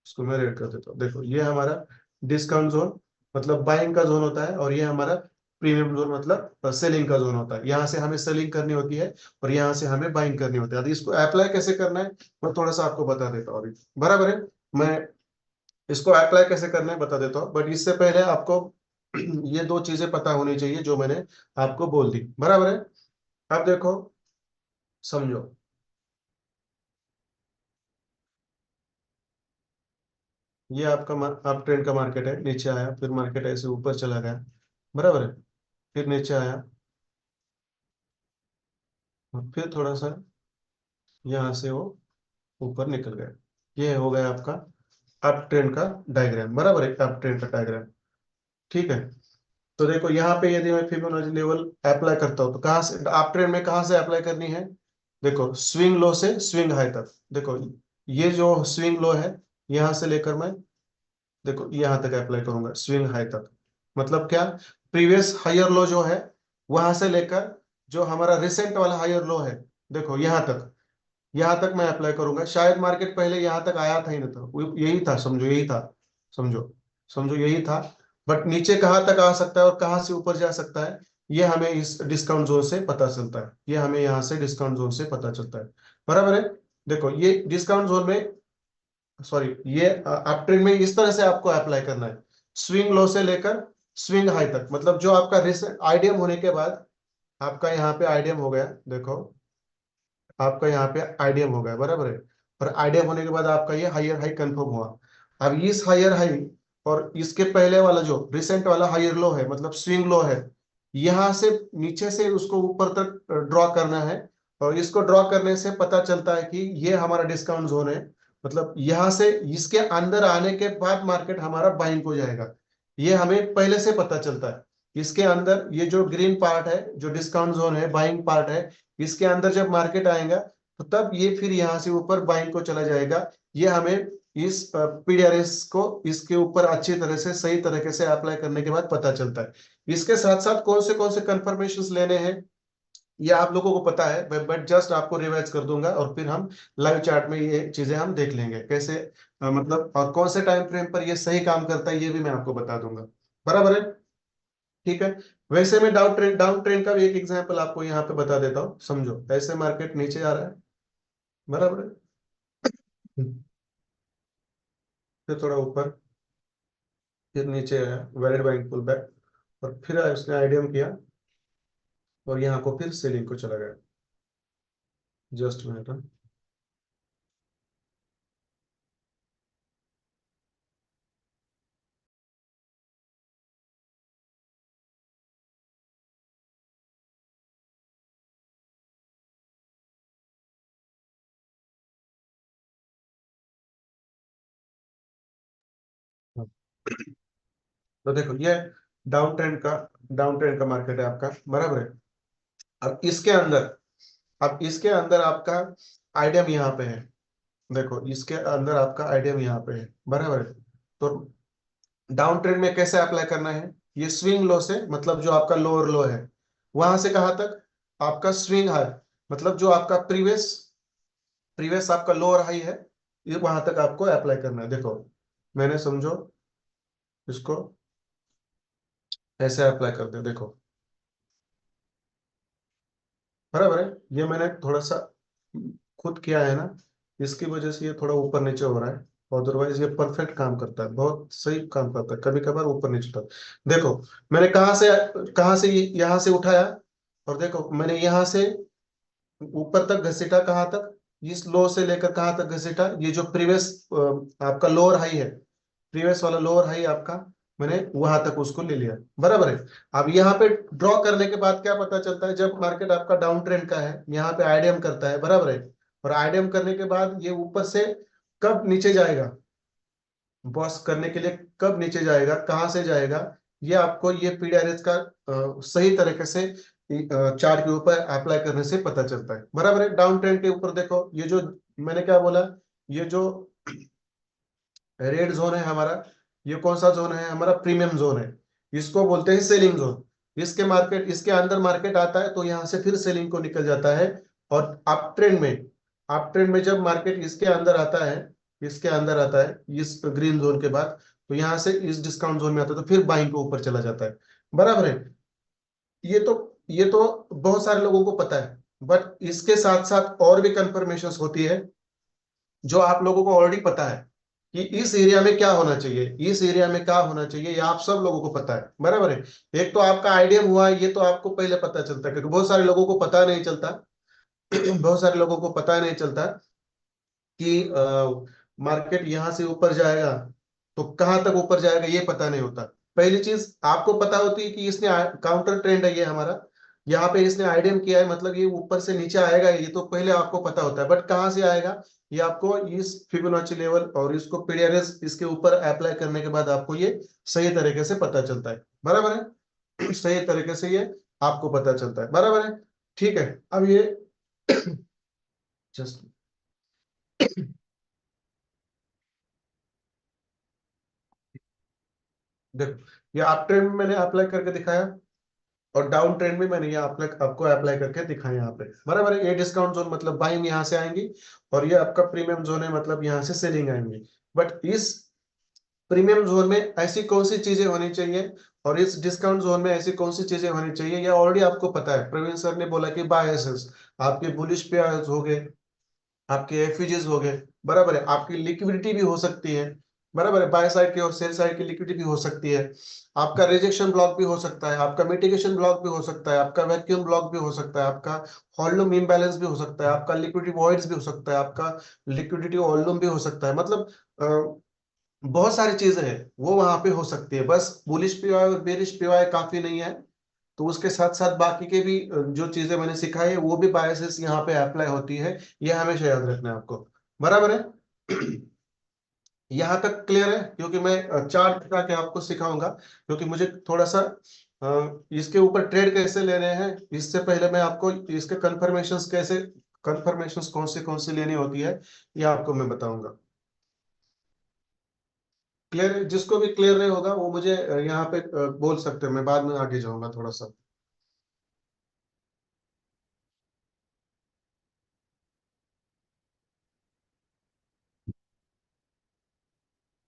इसको मैं रेड कर देता हूँ, देखो ये हमारा डिस्काउंट जोन मतलब बाइंग का जोन होता है, और ये हमारा प्रीमियम जोन मतलब सेलिंग का जोन होता है। यहाँ से हमें सेलिंग करनी होती है, और यहाँ से हमें बाइंग करनी होती है। तो इसको अप्लाई कैसे करना है मैं थोड़ा सा आपको बता देता हूँ अभी, बराबर है। मैं इसको अप्लाई कैसे करना है बता देता हूँ, बट इससे पहले आपको ये दो चीजें पता होनी चाहिए जो मैंने आपको बोल दी, बराबर है। अब देखो समझो। ये आपका आप ट्रेंड का मार्केट है, नीचे आया, फिर मार्केट ऐसे ऊपर चला गया, बराबर है, फिर नीचे आया, और फिर थोड़ा सा यहाँ से वो ऊपर निकल गया। ये हो गया आपका अप ट्रेंड का डायग्राम, बराबर है, अप ट्रेंड का डायग्राम। ठीक है। तो देखो यहाँ पे यदि मैं फिबोनाची लेवल अप्लाई करता हूँ तो कहाँ से अप ट्रेंड में कहाँ से अप्लाई करनी है? देखो स्विंग लो से स्विंग हाई तक। देखो ये जो स्विंग लो है, यहाँ से लेकर मैं, देखो यहाँ तक अप्लाई करूंगा स्विंग हाई तक। मतलब क्या? प्रीवियस हायर लो जो है, वहां से लेकर जो हमारा रिसेंट वाला हायर लो है, देखो यहाँ तक मैं अप्लाई करूंगा। शायद मार्केट पहले यहाँ तक आया था ही नहीं था, यही था, समझो यही था, समझो, समझो यही था। बट नीचे कहाँ तक आ सकता है और कहाँ से ऊपर जा सकता है, ये हमें इस डिस्काउंट जोन से पता चलता है। ये हमें यहाँ से डिस्काउंट जोन से पता चलता है, बराबर है। देखो ये डिस्काउंट जोन में, सॉरी, ये अप ट्रेंड में इस तरह से आपको अप्लाई करना है, स्विंग लो से लेकर स्विंग हाई तक। मतलब जो आपका आईडीएम होने के बाद, आपका यहाँ पे आईडीएम हो गया, देखो आपका यहाँ पे आईडीएम हो गया, बराबर है। और आईडीएम होने के बाद आपका ये हायर हाई कंफर्म हुआ। अब इस हायर हाई और इसके पहले वाला जो रिसेंट वाला हायर लो है, मतलब स्विंग लो है, यहाँ से नीचे से उसको ऊपर तक ड्रॉ करना है। और इसको ड्रॉ करने से पता चलता है कि ये हमारा डिस्काउंट जोन है। मतलब यहाँ से इसके अंदर आने के बाद मार्केट हमारा बाइंग हो जाएगा, ये हमें पहले से पता चलता है। इसके अंदर ये जो ग्रीन पार्ट है, जो डिस्काउंट जोन है, बाइंग पार्ट है, इसके अंदर जब मार्केट आएगा तो तब ये फिर यहाँ से ऊपर बाइंग को चला जाएगा। ये हमें इस पीडीआरएस को इसके ऊपर अच्छी तरह से सही तरीके से अप्लाई करने के बाद पता चलता है। इसके साथ साथ कौन से कंफर्मेशन लेने हैं, ये आप लोगों को पता है, बट जस्ट आपको रिवाइज कर दूंगा, और फिर हम लाइव चार्ट में ये चीजें हम देख लेंगे कैसे, मतलब और कौन से टाइम फ्रेम पर ये सही काम करता है, ये भी मैं आपको बता दूंगा, बराबर है। ठीक है। वैसे मैं डाउन ट्रेंड का भी एक एग्जांपल आपको यहाँ पे बता देता हूँ, समझो। ऐसे मार्केट नीचे आ रहा है, बराबर है, फिर थोड़ा ऊपर, फिर नीचे आया, वैलिड बाइंग पुल बैक, और फिर उसने आईडीएम किया, और यहाँ को फिर सेलिंग को चला गया। Just minute. तो देखो ये डाउन ट्रेंड का मार्केट है आपका, बराबर है। अब इसके अंदर अब इसके अंदर आपका आइडियम यहाँ पे है। देखो इसके अंदर आपका आइडियम यहाँ पे है, बराबर है। तो डाउन ट्रेंड में कैसे अप्लाई करना है? ये स्विंग लो से, मतलब जो आपका लोअर लो है, वहां से कहां तक? आपका स्विंग हाई, मतलब जो आपका प्रीवियस प्रीवियस आपका लोअर हाई है, ये वहां तक आपको अप्लाई करना है। देखो मैंने, समझो, इसको ऐसे अप्लाई कर दे, देखो, बराबर है। ये मैंने थोड़ा सा खुद किया है ना, इसकी वजह से ये थोड़ा ऊपर नीचे हो रहा है। अदरवाइज ये परफेक्ट काम करता है, बहुत सही काम करता है। कभी कभार ऊपर नीचे होता है। देखो मैंने कहाँ से यहाँ से उठाया, और देखो मैंने यहाँ से ऊपर तक घसीटा, कहाँ तक? इस लो से लेकर कहाँ तक घसीटा? ये जो प्रीवियस आपका लोअर हाई है, प्रीवियस वाला लोअर हाई आपका, मैंने वहां तक उसको ले लिया, बराबर है। अब यहाँ पे ड्रॉ करने के बाद क्या पता चलता है? जब मार्केट आपका डाउन ट्रेंड का है, यहाँ पे आईडीएम करता है, बराबर है। और आईडीएम करने के बाद ये ऊपर से कब नीचे जाएगा, बॉस करने के लिए कब नीचे जाएगा, कहाँ से जाएगा, ये आपको ये पीडीआरएस का सही तरीके से चार्ट के ऊपर अप्लाई करने से पता चलता है, बराबर है। डाउन ट्रेंड के ऊपर देखो, ये जो मैंने क्या बोला, ये जो रेड जोन है हमारा, ये कौन सा जोन है? हमारा प्रीमियम जोन है। इसको बोलते हैं सेलिंग जोन। इसके अंदर मार्केट आता है तो यहाँ से फिर सेलिंग को निकल जाता है। और अप ट्रेंड में जब मार्केट इसके अंदर आता है, इस ग्रीन जोन के बाद, तो यहाँ से इस डिस्काउंट जोन में आता है, तो फिर बाइंग को ऊपर चला जाता है, बराबर है। ये तो ये तो बहुत सारे लोगों को पता है, बट इसके साथ साथ और भी कंफर्मेशन होती है जो आप लोगों को ऑलरेडी पता है कि इस एरिया में क्या होना चाहिए, इस एरिया में क्या होना चाहिए, ये आप सब लोगों को पता है, बराबर है। एक तो आपका आइडियम हुआ, ये तो आपको पहले पता चलता है, क्योंकि बहुत सारे लोगों को पता नहीं चलता। बहुत सारे लोगों को पता नहीं चलता कि मार्केट यहाँ से ऊपर जाएगा तो कहाँ तक ऊपर जाएगा ये पता नहीं होता। पहली चीज आपको पता होती है कि इसने काउंटर ट्रेंड है ये हमारा, यहाँ पे इसने आइडियम किया है, मतलब ये ऊपर से नीचे आएगा, ये तो पहले आपको पता होता है। बट कहाँ से आएगा ये आपको इस फिबोनाची लेवल और इसको पीडीआरएस इसके ऊपर अप्लाई करने के बाद आपको ये सही तरीके से पता चलता है। बराबर है। सही तरीके से ये आपको पता चलता है। बराबर है। ठीक है। अब ये जस्ट देखो, ये अप ट्रेंड में मैंने अप्लाई करके दिखाया और डाउन ट्रेंड में मैंने ये अप्लाई आपको अप्लाई करके दिखाया यहाँ पे। बराबर है। ये डिस्काउंट जोन मतलब बाइंग यहाँ से आएंगी और ये आपका प्रीमियम जोन है, मतलब यहाँ से सेलिंग आएंगी। बट इस प्रीमियम जोन में ऐसी कौन सी चीजें होनी चाहिए और इस डिस्काउंट जोन में ऐसी कौन सी चीजें होनी चाहिए, ये ऑलरेडी आपको पता है। प्रवीण सर ने बोला कि बायसेस आपके बुलिश पे हो गए, आपके एफयूजीज हो गए। बराबर है। आपकी लिक्विडिटी भी हो सकती है। बराबर है। बाय साइड की और सेल साइड की लिक्विडिटी भी हो सकती है। आपका रिजेक्शन ब्लॉक भी हो सकता है, आपका मिटिगेशन ब्लॉक भी हो सकता है, आपका वैक्यूम ब्लॉक भी हो सकता है, आपका वॉल्यूम इम्बैलेंस भी हो सकता है, आपका लिक्विडिटी वॉइड्स भी हो सकता है, आपका लिक्विडिटी वॉल्यूम भी हो सकता है। मतलब बहुत सारी चीजें हैं वो वहां पे हो सकती है। बस बुलिश पीवाय और बेरिश पीवाय काफी नहीं है, तो उसके साथ साथ बाकी के भी जो चीजें मैंने सिखाई है वो भी बायसेस यहाँ पे अप्लाई होती है। ये हमेशा याद रखना है आपको। बराबर है। यहाँ तक क्लियर है, क्योंकि मैं चार्ट दिखा के आपको सिखाऊंगा, क्योंकि मुझे थोड़ा सा इसके ऊपर ट्रेड कैसे लेने हैं इससे पहले मैं आपको इसके कंफर्मेशंस कैसे, कंफर्मेशंस कौन सी लेनी होती है ये आपको मैं बताऊंगा। क्लियर है? जिसको भी क्लियर नहीं होगा वो मुझे यहाँ पे बोल सकते हैं, मैं बाद में आगे जाऊंगा थोड़ा सा।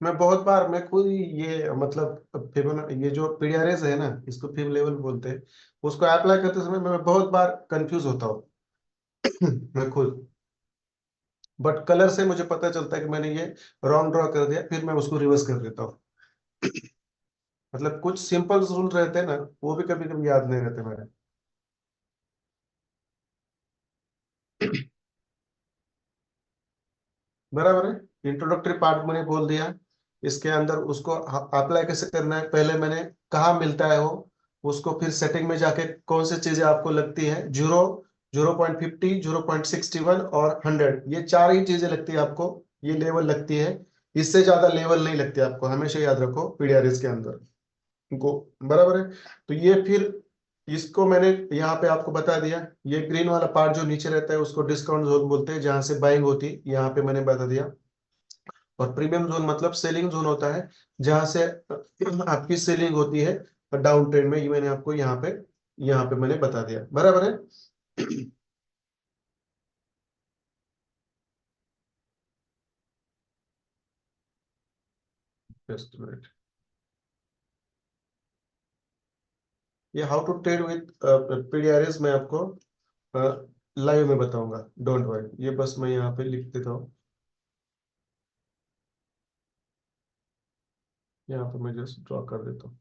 मैं बहुत बार मैं खुद ही ये मतलब ये जो पीडीआरएस है ना, इसको फिब लेवल बोलते हैं, उसको अप्लाई करते समय मैं बहुत बार कंफ्यूज होता हूँ। मैं खुद, बट कलर से मुझे पता चलता है कि मैंने ये रॉन्ग ड्रॉ कर दिया, फिर मैं उसको रिवर्स कर देता हूँ। मतलब कुछ सिंपल रूल रहते हैं ना, वो भी कभी कभी याद नहीं रहते मेरे। बराबर है। इंट्रोडक्टरी पार्ट मैंने बोल दिया, इसके अंदर उसको अप्लाई कैसे करना है, पहले मैंने कहाँ मिलता है वो, उसको फिर सेटिंग में जाके कौन सी चीजें आपको लगती है, 0, 0.50, 0.61 और 100, ये चार ही चीजें लगती है आपको, ये लेवल लगती है। इससे ज्यादा लेवल नहीं लगती आपको, हमेशा याद रखो पीडीआरएस के अंदर को। बराबर है। तो ये फिर इसको मैंने यहाँ पे आपको बता दिया। ये ग्रीन वाला पार्ट जो नीचे रहता है उसको डिस्काउंट जोन बोलते हैं, जहां से बाइंग होती है, यहाँ पे मैंने बता दिया। और प्रीमियम जोन मतलब सेलिंग जोन होता है, जहां से आपकी सेलिंग होती है डाउन ट्रेंड में, ये मैंने आपको यहाँ पे मैंने बता दिया। बराबर है। Just minute. ये हाउ टू ट्रेड विद पीडीआरएस मैं आपको लाइव में बताऊंगा, डोंट वरी, ये बस मैं यहाँ पे लिख देता हूँ। यहाँ पे मैं जस्ट ड्रॉ कर देता हूँ।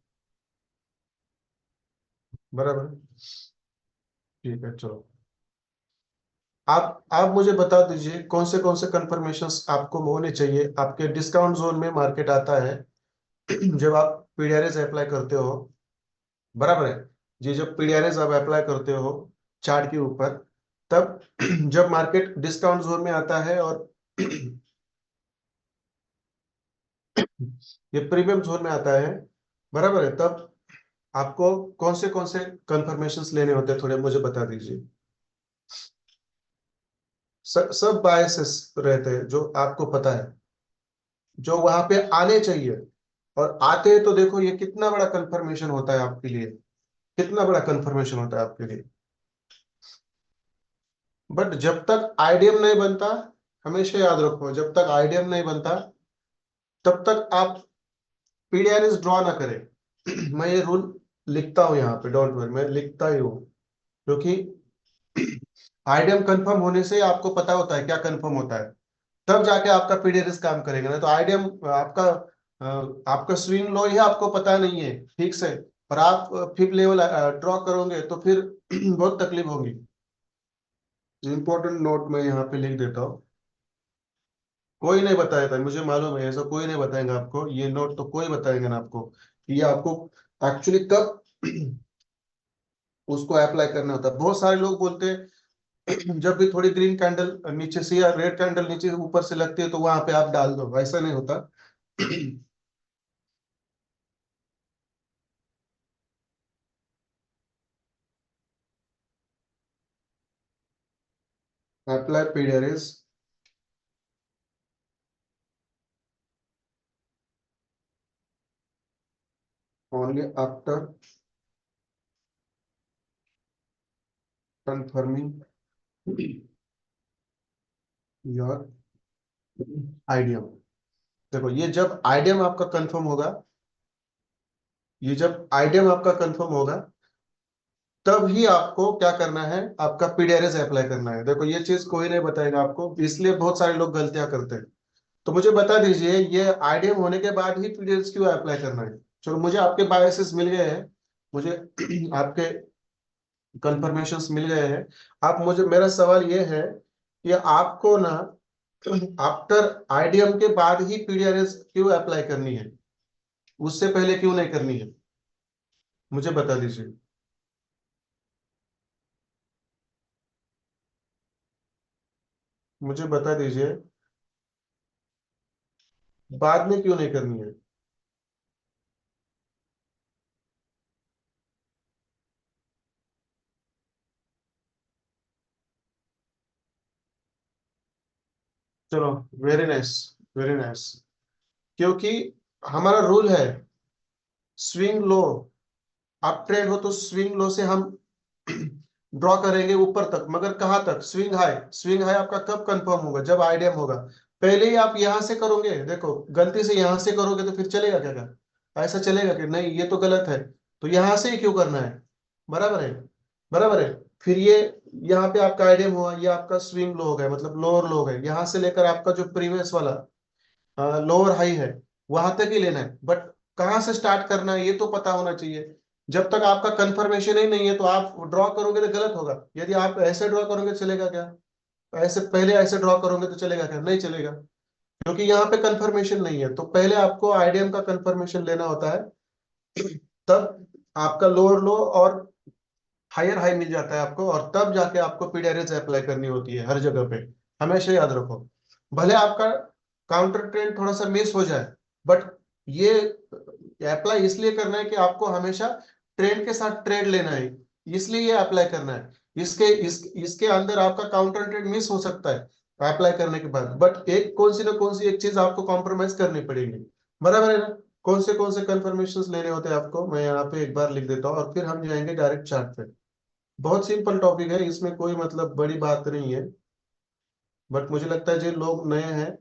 बराबर है। ठीक है चलो। आप मुझे बता दीजिए कौन से कंफर्मेशंस आपको होने चाहिए, आपके डिस्काउंट जोन में मार्केट आता है जब आप पीडीआरएस अप्लाई करते हो। बराबर है। ये जब पीडीआरएस आप अप्लाई करते हो चार्ट के ऊपर, तब जब मार्केट डिस्काउंट जोन में आता है और ये प्रीमियम जोन में आता है, बराबर है, तब आपको कौन से कंफर्मेशंस लेने होते हैं, थोड़े मुझे बता दीजिए। सब बायसेस रहते हैं जो आपको पता है, जो वहां पे आने चाहिए, और आते हैं तो देखो ये कितना बड़ा कंफर्मेशन होता है आपके लिए, कितना बड़ा कंफर्मेशन होता है आपके लिए। बट जब तक आईडीएम नहीं बनता, हमेशा याद रखो, जब तक आईडीएम नहीं बनता तब तक आप पीडीआरएस ड्रॉ ना करें। मैं ये रूल लिखता हूँ यहाँ पे, डोंट वरी, मैं लिखता ही हूँ, क्योंकि आईडीएम कंफर्म होने से आपको पता होता है क्या कंफर्म होता है, तब जाके आपका पीडीआरएस काम करेगा। ना तो आईडीएम आपका स्विंग लो ही आपको पता नहीं है ठीक से, और आप फिर लेवल ड्रॉ करोगे तो फिर बहुत तकलीफ होगी। इंपॉर्टेंट नोट मैं यहाँ पे लिख देता हूँ। कोई नहीं बताया था, मुझे मालूम है, ऐसा कोई नहीं बताएंगे आपको, ये नोट तो कोई बताएंगे ना आपको कि ये आपको एक्चुअली कब उसको अप्लाई करना होता है। बहुत सारे लोग बोलते हैं जब भी थोड़ी ग्रीन कैंडल नीचे से या रेड कैंडल नीचे ऊपर से लगती है तो वहां पे आप डाल दो, ऐसा नहीं होता। Apply PD arrays only after confirming your idiom. देखो ये जब आइडियम आपका कंफर्म होगा, ये जब आइडियम आपका कंफर्म होगा तब ही आपको क्या करना है, आपका पीडीआरएस अप्लाई करना है। देखो ये चीज कोई नहीं बताएगा आपको, इसलिए बहुत सारे लोग गलतियां करते हैं। तो मुझे बता दीजिए ये आईडीएम होने के बाद ही पीडीएस क्यों अप्लाई करना है। चलो मुझे आपके बायसेस मिल गए हैं, मुझे आपके कंफर्मेशंस मिल गए हैं। आप मुझे, मेरा सवाल ये है कि आपको ना आफ्टर आईडीएम के बाद ही पीडीआरएस क्यों अप्लाई करनी है, उससे पहले क्यों नहीं करनी है, मुझे बता दीजिए। मुझे बता दीजिए बाद में क्यों नहीं करनी है। चलो, वेरी नाइस, वेरी नाइस। क्योंकि हमारा रूल है स्विंग लो, आप ट्रेड हो तो स्विंग लो से हम ड्रॉ करेंगे ऊपर तक, मगर कहाँ तक, स्विंग हाई। स्विंग हाई आपका कब कंफर्म होगा, जब आईडीएम होगा। पहले ही आप यहां से करोगे, देखो गलती से यहां से करोगे तो फिर चलेगा क्या क्या, ऐसा चलेगा कि नहीं, ये तो गलत है। तो यहां से ही क्यों करना है, बराबर है, बराबर है। फिर ये यहाँ पे आपका आईडीएम हुआ, ये आपका स्विंग लो हो गया, मतलब लोअर लो है, यहाँ से लेकर आपका जो प्रीवियस वाला लोअर हाई है वहां तक ही लेना है। बट कहाँ से स्टार्ट करना है ये तो पता होना चाहिए। जब तक आपका कंफर्मेशन ही नहीं है तो आप ड्रॉ करोगे तो गलत होगा। यदि आप ऐसे ड्रॉ करोगे चलेगा क्या, ऐसे पहले ऐसे ड्रॉ करोगे तो चलेगा क्या, नहीं चलेगा। क्योंकि यहाँ पे कंफर्मेशन नहीं है, तो पहले आपको आईडीएम का कंफर्मेशन लेना होता है, तब आपका लोअर लो और हायर हाई मिल जाता है आपको, और तब जाके आपको पीडीआरएस अप्लाई करनी होती है हर जगह पे। हमेशा याद रखो, भले आपका काउंटर ट्रेंड थोड़ा सा मिस हो जाए, बट ये अप्लाई इसलिए करना है कि आपको हमेशा ट्रेंड के साथ ट्रेड लेना है, इसलिए ये अप्लाई करना है। इसके अंदर आपका काउंटर ट्रेड मिस हो सकता है अप्लाई करने के बाद, बट एक कौन सी एक चीज आपको कॉम्प्रोमाइज करनी पड़ेगी, बराबर है ना। कौन से कंफर्मेशन लेने होते हैं आपको, मैं यहाँ पे एक बार लिख देता हूँ और फिर हम जाएंगे डायरेक्ट चार्ट पे। बहुत सिंपल टॉपिक है, इसमें कोई मतलब बड़ी बात नहीं है। बट मुझे लगता है जो लोग नए हैं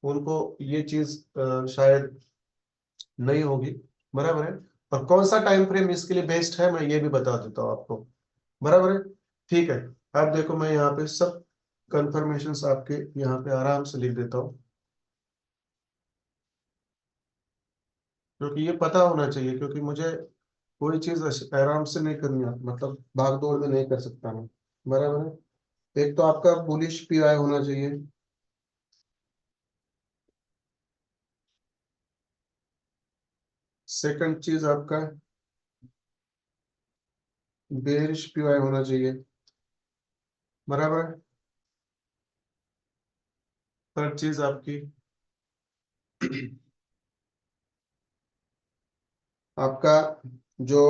उनको ये चीज शायद नहीं होगी, बराबर है। और कौन सा टाइम फ्रेम इसके लिए बेस्ट है मैं ये भी बता देता हूँ आपको, बराबर है। ठीक है, अब देखो मैं यहाँ पे सब कंफर्मेशंस आपके यहाँ पे आराम से लिख देता हूँ, क्योंकि ये पता होना चाहिए, क्योंकि मुझे कोई चीज आराम से नहीं करनी है, मतलब भाग दौड़ में नहीं कर सकता मैं, बराबर है। एक तो आपका बुलिश पीआई होना चाहिए, सेकंड चीज आपका बेरिश पीआई होना चाहिए, बराबर है। थर्ड चीज आपकी आपका जो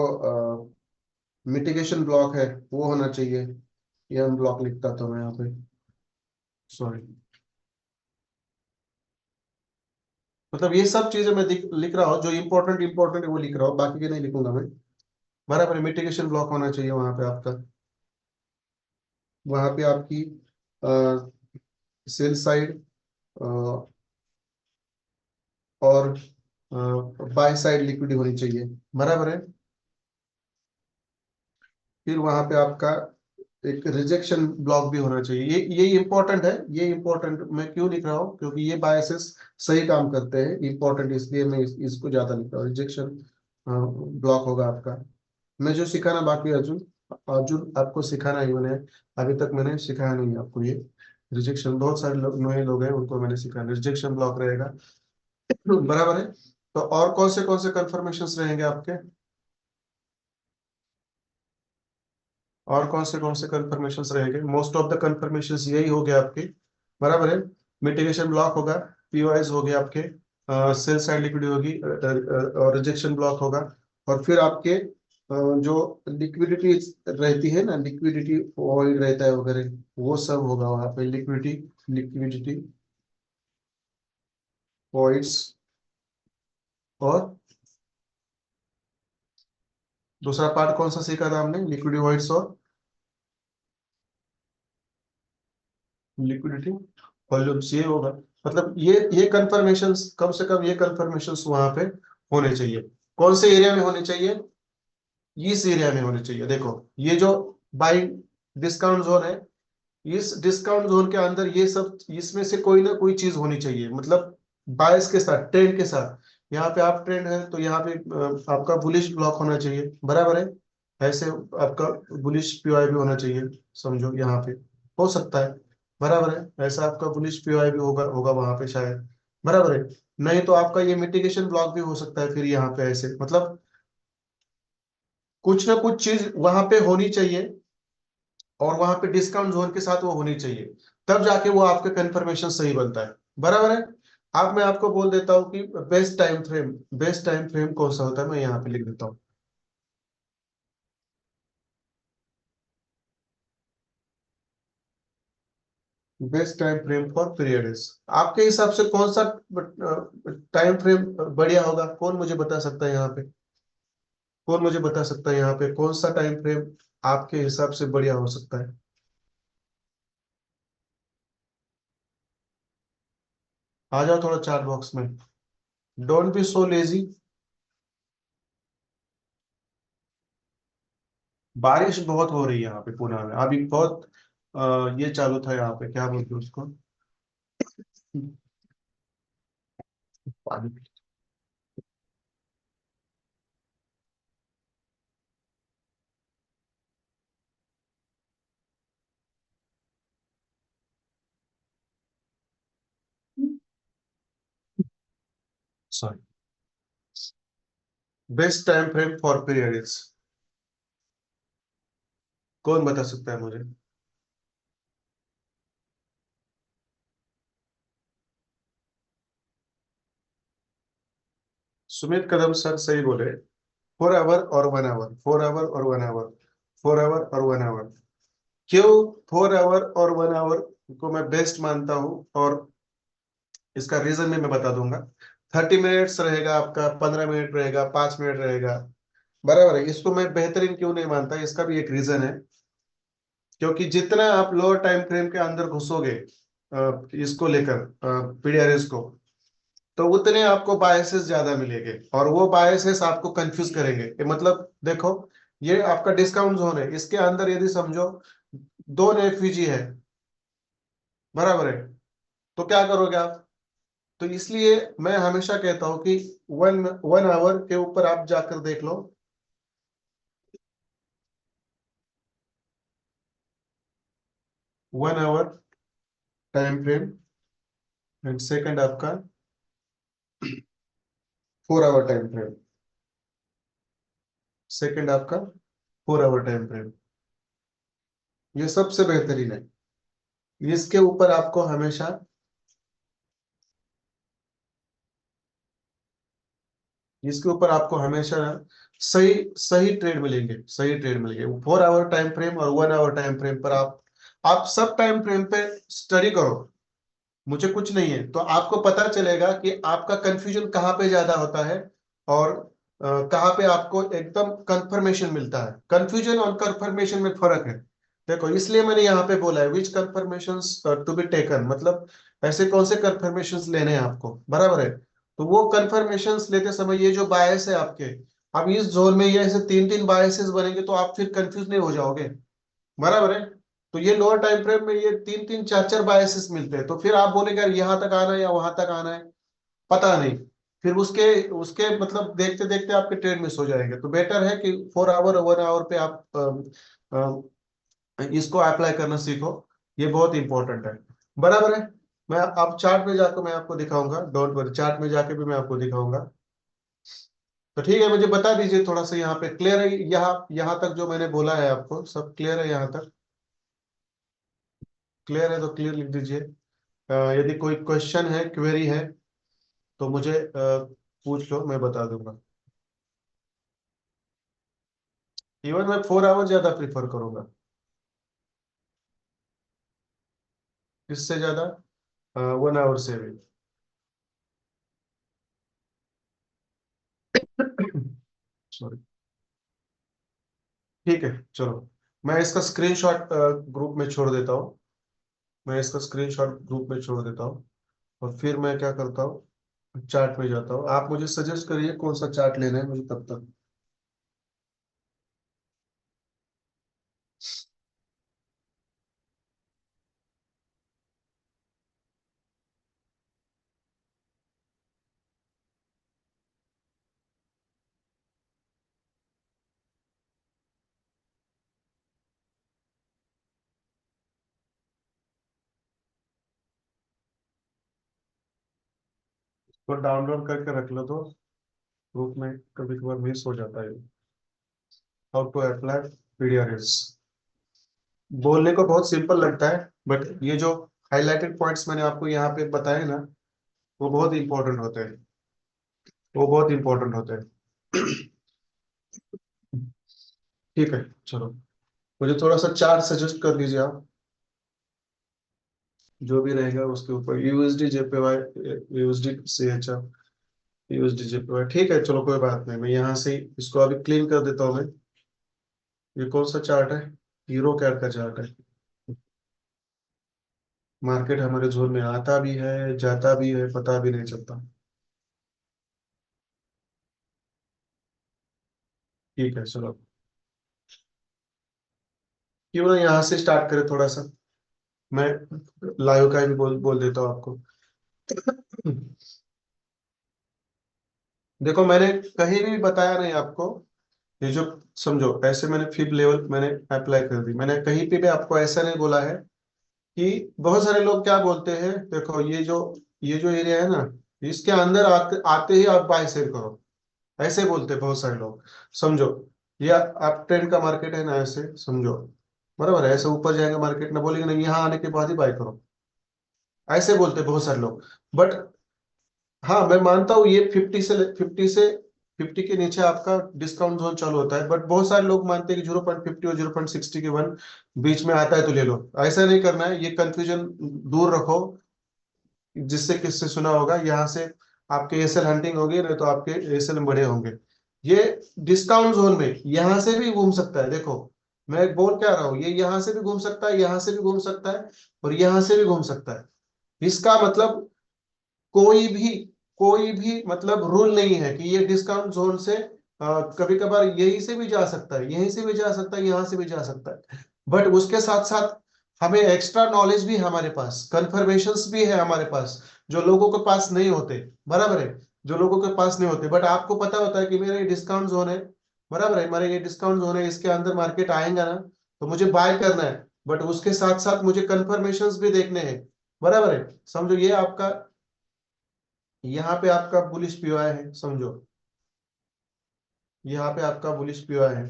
मिटिगेशन ब्लॉक है वो होना चाहिए। ये हम ब्लॉक लिखता था मैं यहाँ पे, सॉरी। मतलब ये सब चीजें मैं लिख रहा हूँ, जो इम्पोर्टेंट इम्पोर्टेंट है वो लिख रहा हूँ, बाकी के नहीं लिखूंगा मैं, बराबर है। मिटिगेशन ब्लॉक होना चाहिए वहां पे आपका, वहां पे आपकी सेल साइड और बाय साइड लिक्विडिटी होनी चाहिए, बराबर है। फिर वहां पे आपका एक रिजेक्शन ब्लॉक भी होना चाहिए, ये इंपॉर्टेंट है। ये इंपॉर्टेंट मैं क्यों लिख रहा हूँ, क्योंकि ये बायसेस सही काम करते हैं, इंपॉर्टेंट इसलिए मैं इसको ज्यादा लिख रहा हूँ। रिजेक्शन ब्लॉक होगा आपका, मैं जो सिखाना बाकी है अर्जुन, अर्जुन आपको सिखाना ही मैंने, अभी तक मैंने सिखाया नहीं आपको ये रिजेक्शन। बहुत सारे लोग, नए लोग हैं, उनको मैंने सिखाया रिजेक्शन ब्लॉक रहेगा। बराबर है। तो और कौन से कंफर्मेशंस रहेंगे आपके, और कौन से कंफर्मेशंस रहेंगे? मोस्ट ऑफ द कंफर्मेशंस यही हो गए आपके। बराबर है। मिटिगेशन ब्लॉक होगा, पीओएस हो गए आपके, सेल साइड लिक्विड होगी, और रिजेक्शन ब्लॉक होगा। और फिर आपके जो लिक्विडिटी रहती है ना, लिक्विडिटी वॉइड रहता है वगैरह, वो सब होगा वहां पे। लिक्विडिटी, लिक्विडिटी वॉइड्स, और दूसरा पार्ट कौन सा सीखा था हमने, लिक्विडिटी वॉइड्स और लिक्विडिटी वॉल्यूम्स, ये होगा। मतलब ये कंफर्मेशंस, कम से कम ये कंफर्मेशंस वहां पे होने चाहिए। कौन से एरिया में होने चाहिए? इस एरिया में होने चाहिए। देखो, ये जो बाई डिस्काउंट जोन है, इस डिस्काउंट जोन के अंदर ये सब, इसमें से कोई ना कोई चीज होनी चाहिए, मतलब बायस के साथ, ट्रेंड के साथ। यहाँ पे आप ट्रेंड है तो यहाँ पे आपका बुलिश ब्लॉक होना चाहिए। बराबर है। ऐसे आपका बुलिश पीओआई भी होना चाहिए, समझो यहाँ पे हो सकता है। बराबर है, ऐसा आपका बुलिश पीओआई भी होगा होगा वहां पे शायद। बराबर है। नहीं तो आपका ये मिटिगेशन ब्लॉक भी हो सकता है फिर यहाँ पे ऐसे, मतलब कुछ ना कुछ चीज वहां पे होनी चाहिए, और वहां पे डिस्काउंट जोन के साथ वो होनी चाहिए। तब जाके वो आपका कंफर्मेशन सही बनता है। बराबर है। अब मैं आपको बोल देता हूँ कि बेस्ट टाइम फ्रेम कौन सा होता है, मैं यहाँ पे लिख देता हूँ। Best time frame for periods, आपके हिसाब से कौन सा टाइम फ्रेम बढ़िया होगा? कौन मुझे बता सकता है यहाँ पे? कौन मुझे बता सकता है यहाँ पे कौन सा टाइम फ्रेम आपके हिसाब से बढ़िया हो सकता है? आ जाओ थोड़ा चार्ट बॉक्स में। Don't be so lazy. बारिश बहुत हो रही है यहाँ पे पुणे में अभी, बहुत ये चालू था यहाँ पे, क्या बोलते हैं उसको, पानी। Sorry. Best time frame for periods, कौन बता सकता है मुझे? सुमित कदम सर सही बोले। 4 आवर और 1 आवर, 4 आवर और 1 आवर, 4 आवर और 1 आवर। क्यों 4 आवर और 1 आवर को मैं बेस्ट मानता हूँ, और इसका रीजन भी मैं बता दूंगा। 30 मिनट्स रहेगा आपका, 15 मिनट रहेगा, 5 मिनट रहेगा। बराबर है। इसको मैं बेहतरीन क्यों नहीं मानता, इसका भी एक रीजन है। क्योंकि जितना आप लोअर टाइम फ्रेम के अंदर घुसोगे इसको लेकर, पीडीआरएस को, तो उतने आपको बायसेस ज्यादा मिलेंगे, और वो बायसेस आपको कंफ्यूज करेंगे। मतलब देखो, ये आपका डिस्काउंट जोन है, इसके अंदर यदि समझो दो एफवीजी है, बराबर है, तो क्या करोगे आप? तो इसलिए मैं हमेशा कहता हूं कि वन वन आवर के ऊपर आप जाकर देख लो। 1 hour time frame, and second आपका 4 आवर टाइम फ्रेम, सेकंड आपका 4 आवर टाइम फ्रेम, ये सबसे बेहतरीन है। इसके ऊपर आपको हमेशा, इसके ऊपर आपको हमेशा सही सही ट्रेड मिलेंगे, सही ट्रेड मिलेंगे। 4 आवर टाइम फ्रेम और 1 आवर टाइम फ्रेम पर आप सब टाइम फ्रेम पे स्टडी करो। मुझे कुछ नहीं है तो आपको पता चलेगा कि आपका कंफ्यूजन कहाँ पे ज्यादा होता है, और कहाँ पे आपको एकदम कंफर्मेशन मिलता है। कंफ्यूजन और कंफर्मेशन में फर्क है। देखो, इसलिए मैंने यहाँ पे बोला है विच कंफर्मेशंस टू बी टेकन, मतलब ऐसे कौन से कंफर्मेशंस लेने हैं आपको। बराबर है। तो वो कंफर्मेशंस लेते समय ये जो बायस है आपके, अब इस जोन में ये ऐसे तीन तीन बायसेस बनेंगे तो आप फिर कंफ्यूज नहीं हो जाओगे। बराबर है। तो ये लोअर टाइम फ्रेम में ये तीन तीन चार चार बायसेस मिलते हैं, तो फिर आप बोलेंगे यार यहाँ तक आना है या वहां तक आना है, पता नहीं। फिर उसके उसके मतलब देखते देखते आपके ट्रेड मिस हो जाएंगे। तो बेटर है कि 4 आवर 1 आवर पे आप इसको अप्लाई करना सीखो, ये बहुत इंपॉर्टेंट है। बराबर है। मैं अब चार्ट में जाकर मैं आपको दिखाऊंगा, डोंट वरी, चार्ट में जाके भी मैं आपको दिखाऊंगा। तो ठीक है, मुझे बता दीजिए थोड़ा सा, यहाँ पे क्लियर है? यहाँ यहाँ तक जो मैंने बोला है आपको सब क्लियर है यहाँ तक? क्लियर है तो क्लियर लिख दीजिए। यदि कोई क्वेश्चन है, क्वेरी है, तो मुझे पूछ लो, मैं बता दूंगा। इवन मैं 4 आवर ज्यादा प्रीफर करूंगा। इससे ज्यादा 1 आवर से भी। सॉरी। ठीक है, चलो। मैं इसका स्क्रीनशॉट ग्रुप में छोड़ देता हूँ। मैं इसका स्क्रीनशॉट ग्रुप में छोड़ देता हूँ। और फिर मैं क्या करता हूँ, चार्ट में जाता हूँ। आप मुझे सजेस्ट करिए कौन सा चार्ट लेना है मुझे तब तक। तो डाउनलोड करके रख लो, तो ग्रुप में कभी कभार मिस हो जाता है। How to apply PDRS. बोलने को बहुत सिंपल लगता है, बट ये जो हाइलाइटेड पॉइंट्स मैंने आपको यहाँ पे बताए ना, वो बहुत इंपॉर्टेंट होते हैं। वो बहुत इंपॉर्टेंट होते हैं। ठीक है, चलो। मुझे थोड़ा सा चार्ट सजेस्ट कर दीजिए आप, जो भी रहेगा उसके ऊपर। USD JPY, USD CHF, USD JPY. ठीक है, चलो कोई बात नहीं, मैं यहाँ से इसको अभी क्लीन कर देता हूँ मैं। ये कौन सा चार्ट है? हीरो कैड का चार्ट है। मार्केट हमारे जोन में आता भी है, जाता भी है, पता भी नहीं चलता। ठीक है, चलो। क्यों ना यहाँ से स्टार्ट करें थोड़ा सा। मैं लाइव का भी बोल बोल देता हूँ आपको। देखो, मैंने कहीं भी बताया नहीं आपको। ये जो, समझो ऐसे मैंने फिब लेवल मैंने अप्लाई कर दी, मैंने कहीं पे भी आपको ऐसा नहीं बोला है कि बहुत सारे लोग क्या बोलते हैं, देखो ये जो एरिया है ना, इसके अंदर आते आते ही आप बाय सेल करो, ऐसे बोलते हैं बहुत सारे लोग। समझो, ये आप ट्रेंड का मार्केट है ना, ऐसे समझो। बराबर है, ऐसे ऊपर जाएगा मार्केट ना, बोलेंगे नहीं यहाँ आने के बाद ही बाय करो, ऐसे बोलते हैं बहुत सारे लोग। बट हाँ, मैं मानता हूँ ये 50 के नीचे आपका डिस्काउंट जोन चालू होता है, बट बहुत सारे लोग मानते हैं कि 0.50 और 0.60 के वन बीच में आता है तो ले लो। ऐसा नहीं करना है, ये कंफ्यूजन दूर रखो। जिससे किससे सुना होगा, यहाँ से आपके एसएल हंटिंग होगी, नहीं तो आपके एसएल बड़े होंगे। ये डिस्काउंट जोन में यहाँ से भी घूम सकता है, देखो मैं बोल क्या रहा हूँ, ये यहाँ से भी घूम सकता है, यहाँ से भी घूम सकता है, और यहाँ से भी घूम सकता है। इसका मतलब कोई भी कोई भी मतलब रूल नहीं है कि ये डिस्काउंट जोन से कभी कभार यहीं से भी जा सकता है, यहीं से भी जा सकता है, यहाँ से भी जा सकता है। बट उसके साथ साथ हमें एक्स्ट्रा नॉलेज भी है हमारे पास, कंफर्मेशंस भी है हमारे पास, जो लोगों के पास नहीं होते। बराबर है, जो लोगों के पास नहीं होते, बट आपको पता होता है कि मेरा ये डिस्काउंट जोन है। बराबर है, मेरा ये डिस्काउंट जोन है, इसके अंदर मार्केट आएगा ना, तो मुझे बाय करना है। बट उसके साथ साथ मुझे कंफर्मेशंस भी देखने हैं। बराबर है, समझो ये आपका, यहाँ पे आपका बुलिश पीओआई है, समझो यहाँ पे आपका बुलिश पीओआई है।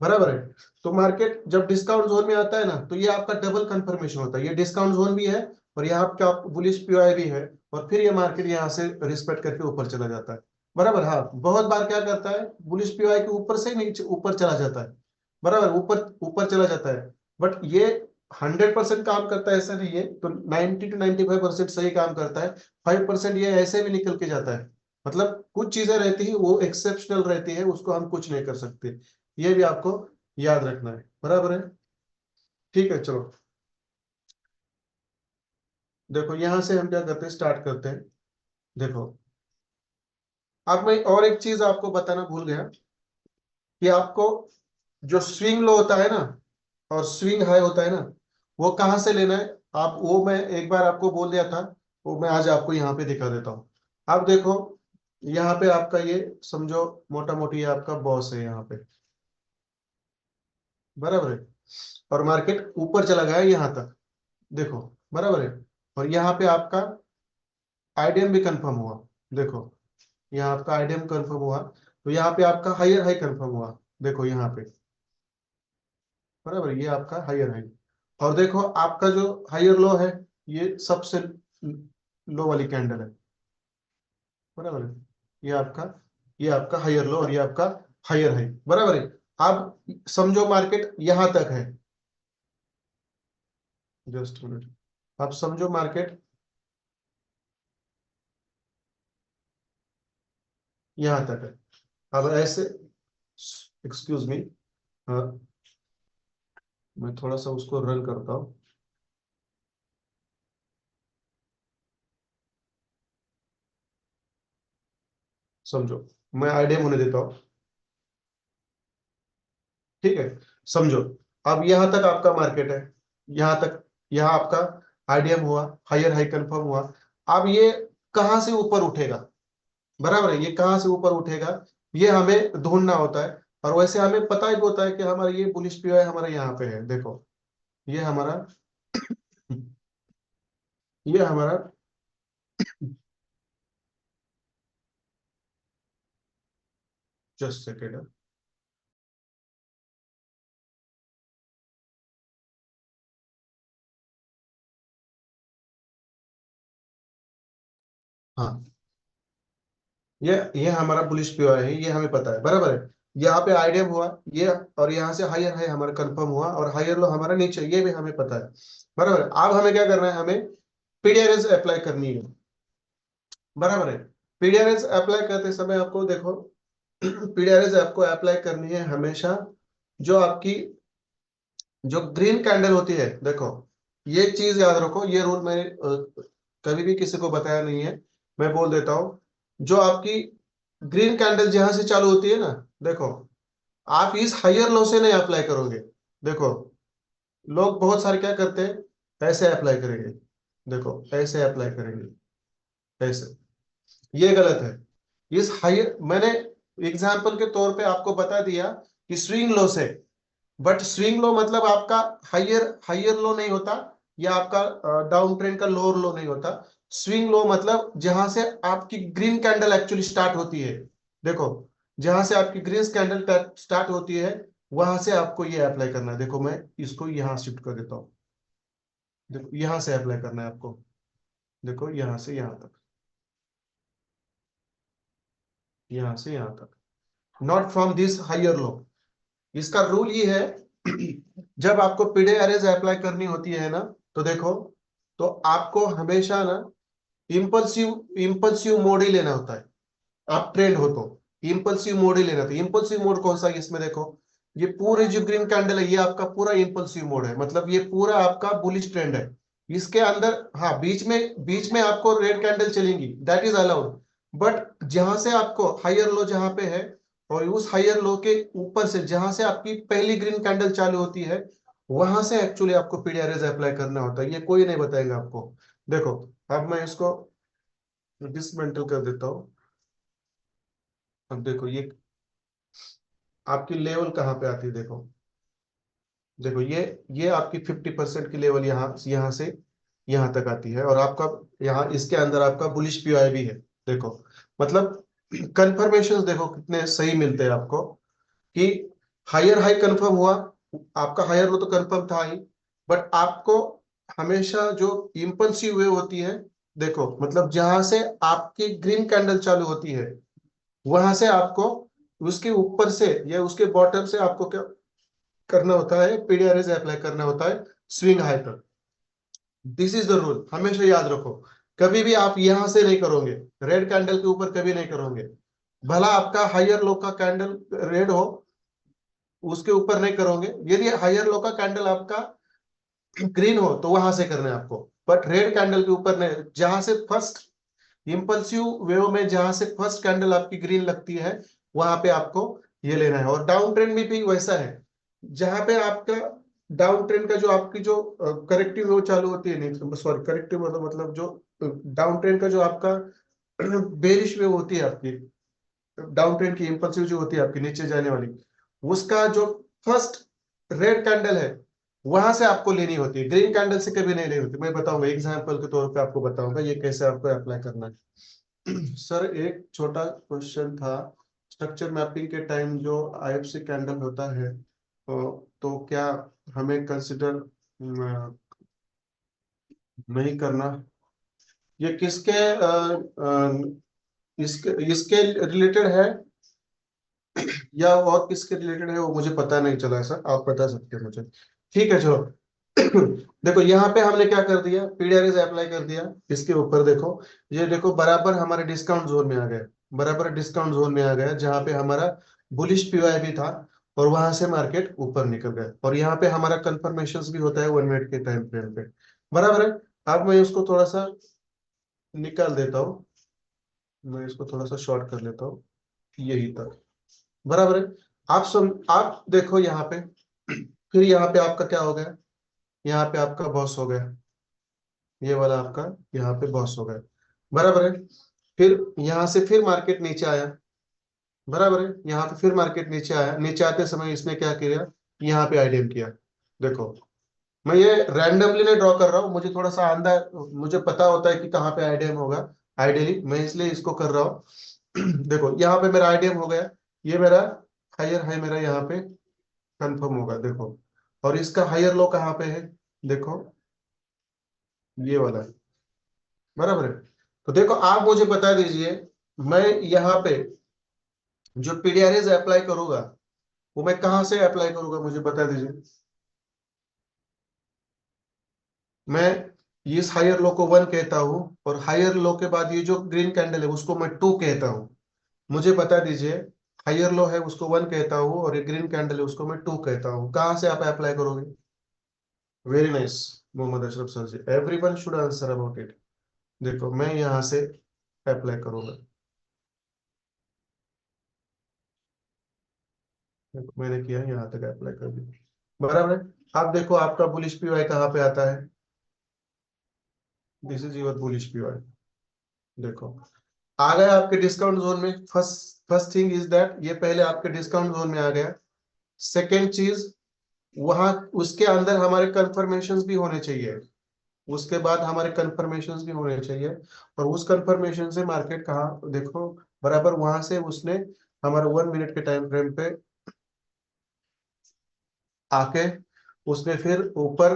बराबर है। तो मार्केट जब डिस्काउंट जोन में आता है ना, तो ये आपका डबल कंफर्मेशन होता है, ये डिस्काउंट जोन भी है और यहाँ आपका बुलिश पीओआई भी है। और फिर ये मार्केट यहाँ से रिस्पेक्ट करके ऊपर चला जाता है। बराबर, हाँ, बहुत बार क्या करता है, बुलिश पीओआई के ऊपर से नीचे ऊपर चला जाता है। बराबर, ऊपर ऊपर चला जाता है। बट ये 100% काम करता है ऐसा नहीं है, तो 90 to 95% सही काम करता है। 5% ये ऐसे भी निकल के जाता है। मतलब कुछ चीजें रहती है वो एक्सेप्शनल रहती है, उसको हम कुछ नहीं कर सकते। ये भी आपको याद रखना है। बराबर है। ठीक है, चलो। देखो यहाँ से हम क्या करते हैं, स्टार्ट करते हैं। देखो, अब मैं और एक चीज आपको बताना भूल गया कि आपको जो स्विंग लो होता है ना, और स्विंग हाई होता है ना, वो कहाँ से लेना है। आप वो मैं एक बार आपको बोल दिया था, वो मैं आज आपको यहाँ पे दिखा देता हूँ। आप देखो, यहाँ पे आपका ये समझो, मोटा मोटी ये आपका बॉस है यहाँ पे। बराबर है। और मार्केट ऊपर चला गया यहाँ तक, देखो बराबर है। और यहाँ पे आपका आईडीएम भी कंफर्म हुआ, देखो यहाँ आपका आईडीएम कंफर्म हुआ, तो यहाँ पे आपका हायर हाई कंफर्म हुआ, देखो यहाँ पे बराबर, ये आपका हायर हाई। और देखो आपका जो हायर लो है, ये सबसे लो वाली कैंडल है, बराबर है। ये आपका हायर लो और ये आपका हायर हाई, बराबर है। अब समझो मार्केट यहां तक है, जस्ट मिनट, अब समझो मार्केट यहां तक है। अब ऐसे, एक्सक्यूज मी, मैं थोड़ा सा उसको रन करता हूँ। समझो, मैं आईडिया होने देता हूँ, ठीक है। समझो, अब यहां तक आपका मार्केट है, यहां तक, यहां आपका आईडीएम हुआ, हायर हाई कंफर्म हुआ। अब ये कहां से ऊपर उठेगा, बराबर है, ये कहां से ऊपर उठेगा, ये हमें ढूंढना होता है। और वैसे हमें पता ही होता है कि हमारा ये बुलिश पीओ है, हमारा यहाँ पे है, देखो ये हमारा, ये हमारा, जस्ट सेकेंड, हाँ, ये हमारा बुलिश पीओ है, ये हमें पता है, बराबर है। यहाँ पे आईडीएम हुआ ये, और यहाँ से हायर हाई हमारा कंफर्म हुआ, और हायर लो हमारा नीचे, ये भी हमें पता है, बराबर है। अब हमें क्या करना है, हमें पीडीआरएस अप्लाई करनी है, बराबर है। पीडीआरएस अप्लाई करते समय आपको देखो, पीडीआरएस आपको अप्लाई करनी है हमेशा, जो आपकी जो ग्रीन कैंडल होती है, देखो ये चीज याद रखो, ये रूल मैंने कभी भी किसी को बताया नहीं है, मैं बोल देता हूँ। जो आपकी ग्रीन कैंडल जहां से चालू होती है ना, देखो आप इस हायर लो से नहीं अप्लाई करोगे, देखो लोग बहुत सारे क्या करते हैं, ऐसे अप्लाई करेंगे, देखो ऐसे अप्लाई करेंगे, ऐसे, ये गलत है। इस हायर, मैंने एग्जाम्पल के तौर पे आपको बता दिया कि स्विंग लो से, बट स्विंग लो मतलब आपका हायर हायर लो नहीं होता, या आपका डाउन ट्रेंड का लोअर लो नहीं होता। स्विंग लो मतलब जहां से आपकी ग्रीन कैंडल एक्चुअली स्टार्ट होती है, देखो जहां से आपकी ग्रीन कैंडल स्टार्ट होती है, वहां से आपको ये अप्लाई करना है। देखो मैं इसको यहां शिफ्ट कर देता हूँ, देखो यहां से अप्लाई करना है आपको, देखो यहां से यहां तक, यहां से यहां तक, not from this higher low. इसका रूल ये है, जब आपको पीडे अरेज अप्लाई करनी होती है ना, तो देखो, तो आपको हमेशा ना इम्पल्सिव इम्पल्सिव मोड ही लेना होता है। आप ट्रेंड हो तो इम्पल्सिव मोड ही लेना था। इम्पल्सिव मोड कौन सा है, इसमें देखो ये पूरे जो ग्रीन कैंडल है, ये आपका पूरा इम्पल्सिव मोड है, मतलब ये पूरा आपका बुलिश ट्रेंड है। इसके अंदर हाँ, बीच में आपको रेड कैंडल चलेंगी, दैट इज अलाउड। बट जहां से आपको हायर लो जहां पे है, और उस हायर लो के ऊपर से जहां से आपकी पहली ग्रीन कैंडल चालू होती है, वहां से एक्चुअली आपको पीडीआरएस अप्लाई करना होता है, ये कोई नहीं बताएगा आपको। देखो अब मैं इसको डिसमेंटल कर देता हूँ। अब देखो आपकी लेवल कहाँ पे आती है, देखो देखो ये आपकी 50% की लेवल यहाँ यहाँ से यहाँ तक आती है, और आपका यहाँ इसके अंदर आपका बुलिश पीओआई भी है, देखो मतलब कंफर्मेशन देखो कितने सही मिलते हैं आपको, कि हायर हाई कंफर्म हुआ, आपका हायर लो तो कंफर्म था ही, बट आपको हमेशा जो इम्पल्सिव वे होती है, देखो मतलब जहां से आपकी ग्रीन कैंडल चालू होती है, वहां से आपको उसके ऊपर से या उसके बॉटम से आपको क्या करना होता है, पीडीआरएस अप्लाई करना होता है स्विंग हाई पर। दिस इज द रूल, हमेशा याद रखो। कभी भी आप यहां से नहीं करोगे, रेड कैंडल के ऊपर कभी नहीं करोगे, भला आपका हायर लो का कैंडल रेड हो, उसके ऊपर नहीं करोगे। यदि हायर लो का कैंडल आपका ग्रीन हो, तो वहां से करना है आपको, बट रेड कैंडल के ऊपर नहीं। जहां से फर्स्ट इंपल्सिव वेव में जहां से फर्स्ट कैंडल आपकी ग्रीन लगती है, वहां पे आपको ये लेना है। और डाउन ट्रेंड में भी वैसा है, जहां पे आपका डाउन ट्रेंड का जो आपकी जो करेक्टिव वेव चालू होती है, नहीं सॉरी, करेक्टिव मतलब जो डाउन ट्रेंड का जो आपका बेरिश वेव होती है आपकी, डाउन ट्रेंड की इंपल्सिव जो होती है आपकी नीचे जाने वाली, उसका जो फर्स्ट रेड कैंडल है, वहां से आपको लेनी होती है, ग्रीन कैंडल से कभी नहीं लेनी होती। मैं बताऊंगा एग्जाम्पल के तौर पे, आपको बताऊंगा ये कैसे आपको अप्लाई करना है। सर एक छोटा क्वेश्चन था, स्ट्रक्चर मैपिंग के टाइम जो आईएफसी कैंडल होता है, तो क्या हमें कंसिडर नहीं करना? ये किसके इसके इसके रिलेटेड है या और किसके रिलेटेड है वो मुझे पता नहीं चला सर, आप बता सकते हैं मुझे? ठीक है चलो। देखो यहाँ पे हमने क्या कर दिया, पीडीआरएस अप्लाई कर दिया इसके ऊपर। देखो ये देखो बराबर हमारे डिस्काउंट जोन में आ गए, बराबर डिस्काउंट जोन में आ गया, जहाँ पे हमारा बुलिश पीवाई भी था, और वहां से मार्केट ऊपर निकल गया। और यहाँ पे हमारा कंफर्मेशन भी होता है 1 मिनट के टाइम फ्रेम पे, बराबर है। अब मैं उसको थोड़ा सा निकाल देता हूँ, मैं इसको थोड़ा सा शॉर्ट कर लेता हूँ, यही तक, बराबर है। आप देखो यहाँ पे, फिर यहाँ पे आपका क्या हो गया, यहाँ पे आपका बॉस हो गया, ये वाला आपका यहाँ पे बॉस हो गया, बराबर है। फिर यहाँ से फिर मार्केट नीचे आया, बराबर है। यहाँ पे फिर मार्केट नीचे आया, नीचे आते समय इसने क्या किया, यहाँ पे आइडेम किया। देखो मैं ये रैंडमली नहीं ड्रॉ कर रहा हूँ, मुझे थोड़ा सा अंदर मुझे पता होता है कि कहाँ पे आइडेम होगा, आइडियली मैं इसलिए इसको कर रहा हूँ। देखो यहाँ पे मेरा आइडेम हो गया, ये मेरा हायर हाई मेरा यहाँ पे कंफर्म होगा, देखो। और इसका हायर लो कहाँ पे है, देखो ये वाला है, बराबर है। तो देखो आप मुझे बता दीजिए, मैं यहाँ पे जो पीडीआरएस अप्लाई करूंगा वो मैं कहाँ से अप्लाई करूंगा, मुझे बता दीजिए। मैं इस हायर लो को 1 कहता हूँ, और हायर लो के बाद ये जो ग्रीन कैंडल है उसको मैं 2 कहता हूँ। मुझे बता दीजिए, हायर लो है उसको 1 कहता हूँ, और ये ग्रीन कैंडल है उसको मैं 2 कहता हूँ, कहाँ से आप अप्लाई करोगे? Very nice Mohammad Ashraf sir ji, everyone should answer about it. देखो मैं यहाँ से अप्लाई करूंगा, देखो मैंने किया यहाँ तक अप्लाई कर दिया, बराबर है। आप देखो आपका बुलिश पीवाई कहाँ पे आता है, this is your bullish PY. देखो आ गया आपके डिस्काउंट जोन में। First first thing is that ये पहले आपके डिस्काउंट जोन में आ गया। सेकेंड चीज, वहां उसके अंदर हमारे कंफर्मेशंस भी होने चाहिए, उसके बाद हमारे कंफर्मेशंस भी होने चाहिए। और उस कंफर्मेशन से मार्केट कहाँ, देखो बराबर वहां से उसने हमारे 1 मिनट के टाइम फ्रेम पे आके उसने फिर ऊपर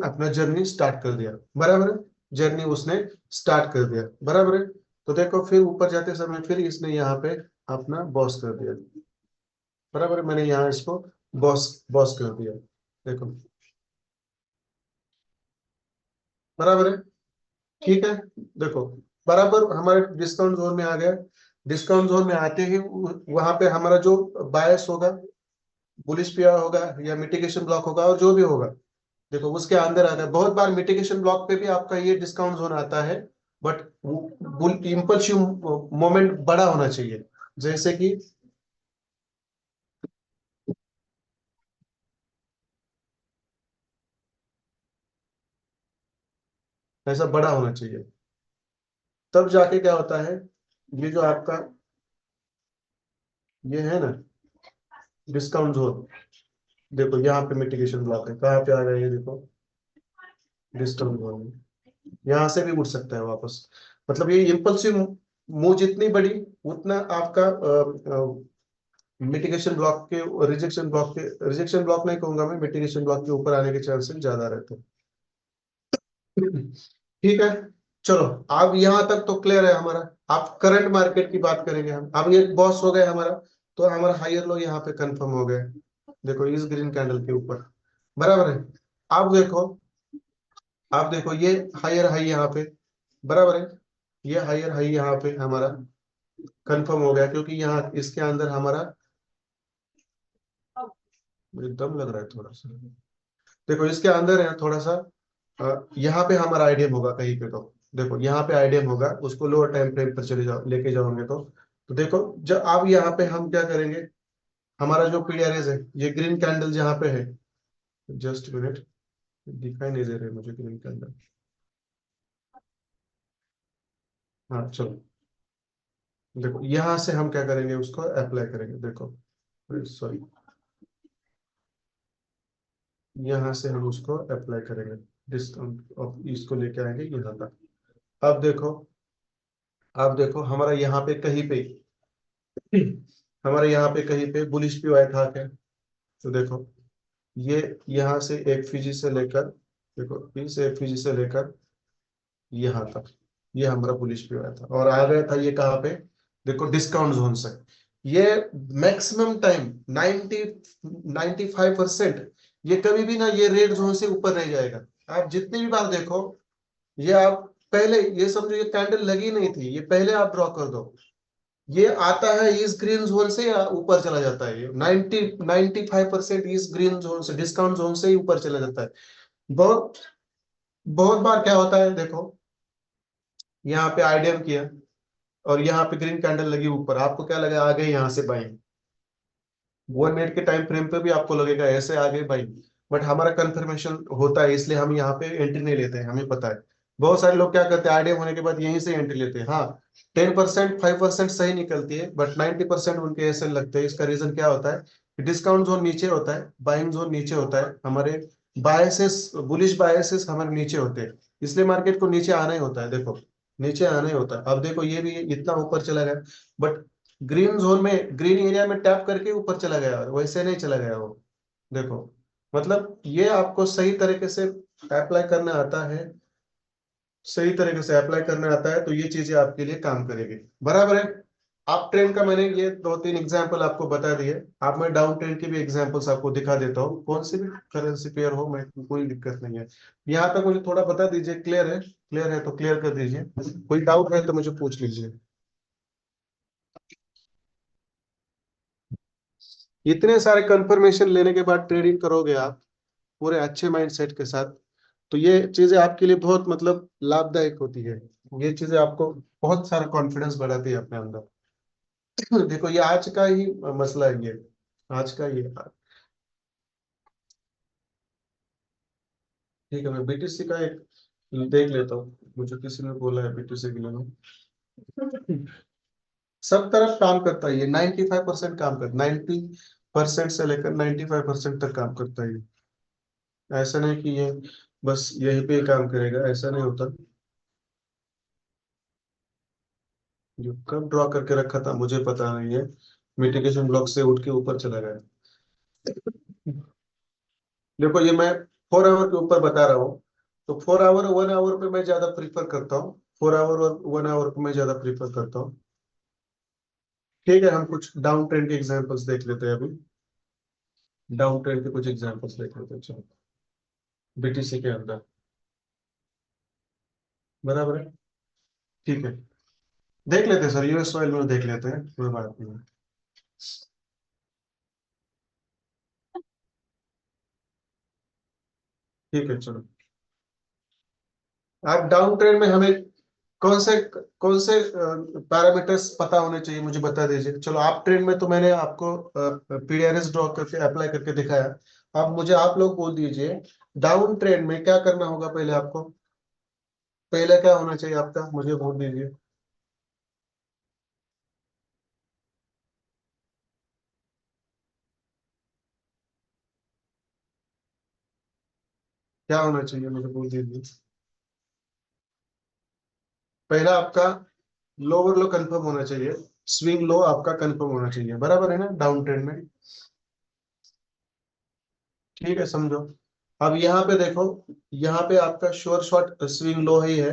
अपना जर्नी स्टार्ट कर दिया, बराबर है। जर्नी उसने स्टार्ट कर दिया, बराबर है। तो देखो फिर ऊपर जाते समय फिर इसने यहाँ पे अपना बॉस कर दिया, बराबर है। मैंने यहाँ इसको बॉस बॉस कर दिया, देखो बराबर है, ठीक है। देखो बराबर हमारे डिस्काउंट जोन में आ गया। डिस्काउंट जोन में आते ही वहां पे हमारा जो बायस होगा, बुलिश पेयर होगा या मिटिगेशन ब्लॉक होगा और जो भी होगा, देखो उसके अंदर आता है। बहुत बार मिटिगेशन ब्लॉक पे भी आपका ये डिस्काउंट जोन आता है, बट इम्पल्सिव मोमेंट बड़ा होना चाहिए, जैसे कि ऐसा बड़ा होना चाहिए, तब जाके क्या होता है, ये जो आपका ये है ना डिस्काउंट जोन, देखो यहाँ पे मिटिगेशन ब्लॉक है, कहाँ पे आ गया ये देखो, डिस्काउंट जोन में, यहाँ से भी उठ सकता है वापस। मतलब ये इम्पल्सिव मूव जितनी बड़ी, उतना आपका मिटिगेशन ब्लॉक के, रिजेक्शन ब्लॉक नहीं कहूंगा मैं, मिटिगेशन ब्लॉक के ऊपर आने के चांसेस ज्यादा रहते हैं। ठीक है चलो, अब यहाँ तक तो क्लियर है हमारा। आप करंट मार्केट की बात करेंगे हम, अब ये बॉस हो गए हमारा, तो हमारा हायर लो यहाँ पे कंफर्म हो गए, देखो इस ग्रीन कैंडल के ऊपर, बराबर है। आप देखो ये हायर हाई यहाँ पे, बराबर है। ये हायर हाई यहाँ पे हमारा कंफर्म हो गया, क्योंकि यहाँ इसके अंदर हमारा, मुझे दम लग रहा है थोड़ा सा, देखो इसके अंदर है थोड़ा सा, यहाँ पे हमारा आईडीएम होगा कहीं पे, तो देखो यहाँ पे आईडीएम होगा, उसको लोअर टाइम फ्रेम पर चले जाओ, लेके जाओगे तो देखो जब आप यहाँ पे हम क्या करेंगे, हमारा जो पीडीआरएस है, ये ग्रीन कैंडल जहाँ पे है, जस्ट मिनट, दिखाई नहीं दे रहे मुझे ग्रीन कैंडल। हाँ चलो, देखो यहाँ से हम क्या करेंगे, उसको अप्लाई करेंगे, देखो सॉरी, यहाँ से हम उसको अप्लाई करेंगे, डिस्काउंट और इसको लेके आएंगे यहाँ तक। अब देखो, अब देखो हमारा यहाँ पे कहीं पे हमारे यहाँ पे कहीं पे बुलिश पी वाई था क्या? तो देखो, ये यहाँ से एक फीजी से लेकर, देखो इस एक फीजी से लेकर यहाँ तक, ये हमारा बुलिश पी वाई था, और आ गया था ये कहाँ पे? देखो डिस्काउंट जोन से। ये मैक्सिमम टाइम 95%, ये कभी भी ना ये रेड जोन से ऊपर नहीं जाएगा। आप जितनी भी बार देखो, ये आप पहले ये समझो ये कैंडल लगी नहीं थी, ये पहले आप ड्रॉ कर दो, ये आता है इस ग्रीन जोन से या ऊपर चला जाता है, ये 95% इस ग्रीन जोन से, डिस्काउंट जोन से ही ऊपर चला जाता है। बहुत बहुत बार क्या होता है, देखो यहाँ पे आईडीएम किया और यहाँ पे ग्रीन कैंडल लगी ऊपर, आपको क्या लगा? आ गए यहाँ से बाइंग, 1 मिनट के टाइम फ्रेम पे भी आपको लगेगा ऐसे आ गए बाइंग। बट हमारा कंफर्मेशन होता है, इसलिए हम यहाँ पे एंट्री नहीं लेते हैं, हमें पता है। बहुत सारे लोग क्या करते हैं, आईडीएम होने के बाद यहीं से एंट्री लेते हैं। हाँ, 10% 5% सही निकलती है, बट 90% उनके ऐसे लगते हैं। इसका रीजन क्या होता है? डिस्काउंट जोन नीचे होता है, बाइंग जोन नीचे होता है, हमारे बायसेस, बुलिश बायसेस हमारे नीचे होते हैं, इसलिए मार्केट को नीचे आना ही होता है। देखो, नीचे आना ही होता है। अब देखो ये भी इतना ऊपर चला गया, बट ग्रीन जोन में, ग्रीन एरिया में टैप करके ऊपर चला गया, वैसे नहीं चला गया वो। देखो, मतलब ये आपको सही तरीके से अप्लाई करना आता है, सही तरीके से अप्लाई करना आता है तो ये चीजें आपके लिए काम करेगी। बराबर है? आप ट्रेंड का मैंने ये 2-3 एग्जांपल आपको बता दिए। आप मैं डाउन ट्रेंड के भी एग्जांपल्स आपको दिखा देता हूँ, कौन सी भी करेंसी पेयर हो, मैं कोई दिक्कत नहीं है। यहाँ तक मुझे थोड़ा बता दीजिए, क्लियर है? क्लियर है तो क्लियर कर दीजिए, कोई डाउट है तो मुझे पूछ लीजिए। इतने सारे कंफर्मेशन लेने के बाद ट्रेडिंग करोगे आप पूरे अच्छे माइंडसेट के साथ, तो ये चीजें आपके लिए बहुत मतलब लाभदायक होती है। ये चीजें आपको बहुत सारा कॉन्फिडेंस बढ़ाती है अपने अंदर। देखो ये आज का ही मसला है, ये आज का ही है। ठीक है, मैं बीटीसी का एक देख लेता हूँ, मुझे किसी ने बोला है बीटीसी के लिए। सब तरफ काम करता है ये, 95% काम करता, 90% से लेकर 95% तक काम करता है ये। ऐसा नहीं कि ये बस यहीं पे ही काम करेगा, ऐसा नहीं होता। जो कब ड्रॉ करके रखा था मुझे पता नहीं है, मिटिगेशन ब्लॉक से उठ के ऊपर चला गया। देखो ये मैं 4 आवर के ऊपर बता रहा हूँ, तो 4 आवर 1 आवर पे मैं ज्यादा प्रीफर करता हूँ, 4 आवर और 1 आवर पे मैं ज्यादा प्रीफर करता हूँ। ठीक है, हम कुछ डाउन ट्रेंड के एग्जांपल्स देख लेते हैं अभी। डाउन ट्रेंड के कुछ एग्जांपल्स देख लेते हैं, चलो। बीटीसी के अंदर, बराबर है? ठीक है, देख लेते हैं सर, यूएस ऑयल में देख लेते हैं, कोई बात नहीं। ठीक है चलो। आप डाउन ट्रेंड में हमें कौन से कौन से पैरामीटर्स पता होने चाहिए, मुझे बता दीजिए। चलो, आप ट्रेंड में तो मैंने आपको पीडीआरएस ड्रॉ करके अप्लाई करके दिखाया। अब मुझे आप लोग बोल दीजिए, डाउन ट्रेंड में क्या करना होगा पहले आपको? पहले क्या होना चाहिए आपका, मुझे बोल दीजिए। क्या होना चाहिए, मुझे बोल दीजिए। पहला आपका लोअर लो कंफर्म होना चाहिए, स्विंग लो आपका कंफर्म होना चाहिए, बराबर है ना डाउन ट्रेंड में? ठीक है, समझो। अब यहाँ पे देखो, यहाँ पे आपका श्योर शॉट स्विंग लो ही है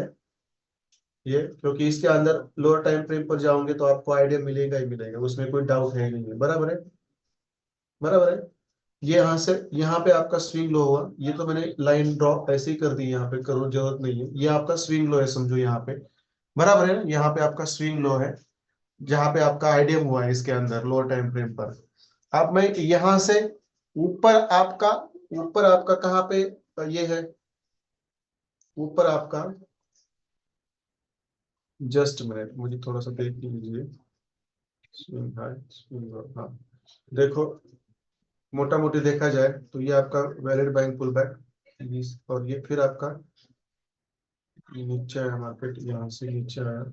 ये, क्योंकि इसके अंदर लोअर टाइम फ्रेम पर जाओगे तो आपको आइडिया मिलेगा ही मिलेगा, उसमें कोई डाउट है ही नहीं है, बराबर है? बराबर है? ये यहाँ से यहाँ पे आपका स्विंग लो हुआ, ये तो मैंने लाइन ड्रॉ ऐसे ही कर दी, यहाँ पे करो जरूरत नहीं है, ये आपका स्विंग लो है समझो यहाँ पे, बराबर है ना? यहाँ पे आपका स्विंग लो है, जहाँ पे आपका आइडियम हुआ है इसके अंदर लोअर टाइम फ्रेम पर। अब मैं यहाँ से ऊपर आपका, ऊपर आपका कहाँ पे ये है? ऊपर आपका, जस्ट मिनट मुझे थोड़ा सा देख लीजिए। स्विंग हाई, स्विंग लो, हाँ। देखो, मोटा मोटी देखा जाए तो ये आपका वैलिड बैंक पुल बैक, और ये फिर आपका ये नीचे आया मार्केट, यहाँ से नीचे आया,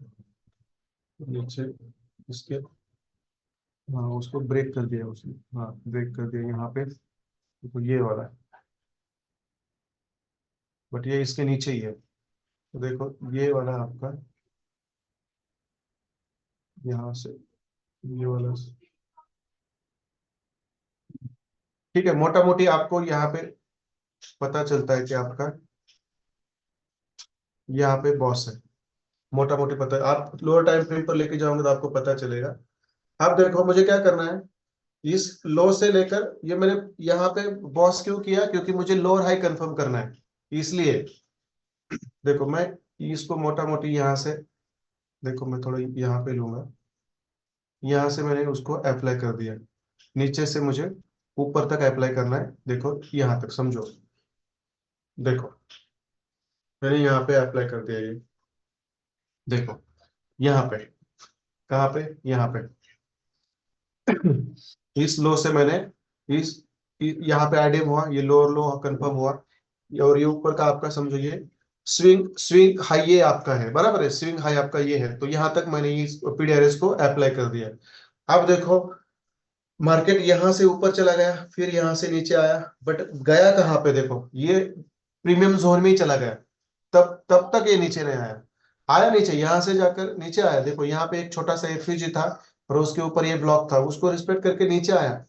नीचे इसके, हाँ उसको ब्रेक कर दिया उसने, हाँ ब्रेक कर दिया यहाँ पे, तो ये वाला है। बट ये इसके नीचे ही है। तो देखो ये वाला आपका यहाँ से, ये वाला, ठीक है। मोटा मोटी आपको यहाँ पे पता चलता है कि आपका यहाँ पे बॉस है। मोटा मोटी पता है, आप लोअर टाइम फ्रेम पर लेके जाओगे तो आपको पता चलेगा। अब देखो मुझे क्या करना है, इस लो से लेकर ये मैंने यहाँ पे बॉस क्यों किया, क्योंकि मुझे लोअर हाई कंफर्म करना है, इसलिए। देखो मैं इसको मोटा मोटी यहाँ से, देखो मैं थोड़ा यहाँ पे लूंगा, यहाँ से मैंने उसको अप्लाई कर दिया, नीचे से मुझे ऊपर तक अप्लाई करना है। देखो यहाँ तक समझो, देखो मैंने यहाँ पे अप्लाई कर दिया ये, देखो यहाँ पे, कहाँ पे, यहाँ पे। इस लो से मैंने इस यहाँ पे आईडीएम हुआ, ये लोअर लो कंफर्म हुआ, और ये ऊपर का आपका समझो ये स्विंग स्विंग हाई ये आपका है, बराबर है, स्विंग हाई आपका ये है। तो यहाँ तक मैंने इस पीडीआरएस को अप्लाई कर दिया। अब देखो मार्केट यहाँ से ऊपर चला गया, फिर यहाँ से नीचे आया, बट गया कहाँ पे, देखो ये प्रीमियम जोन में ही चला गया। तब तब तक ये नीचे नहीं आया, आया नीचे, यहाँ से जाकर नीचे आया। देखो यहाँ पे एक छोटा सा एफयूजी था और उसके ऊपर ये ब्लॉक था, उसको रिस्पेक्ट करके नीचे आया,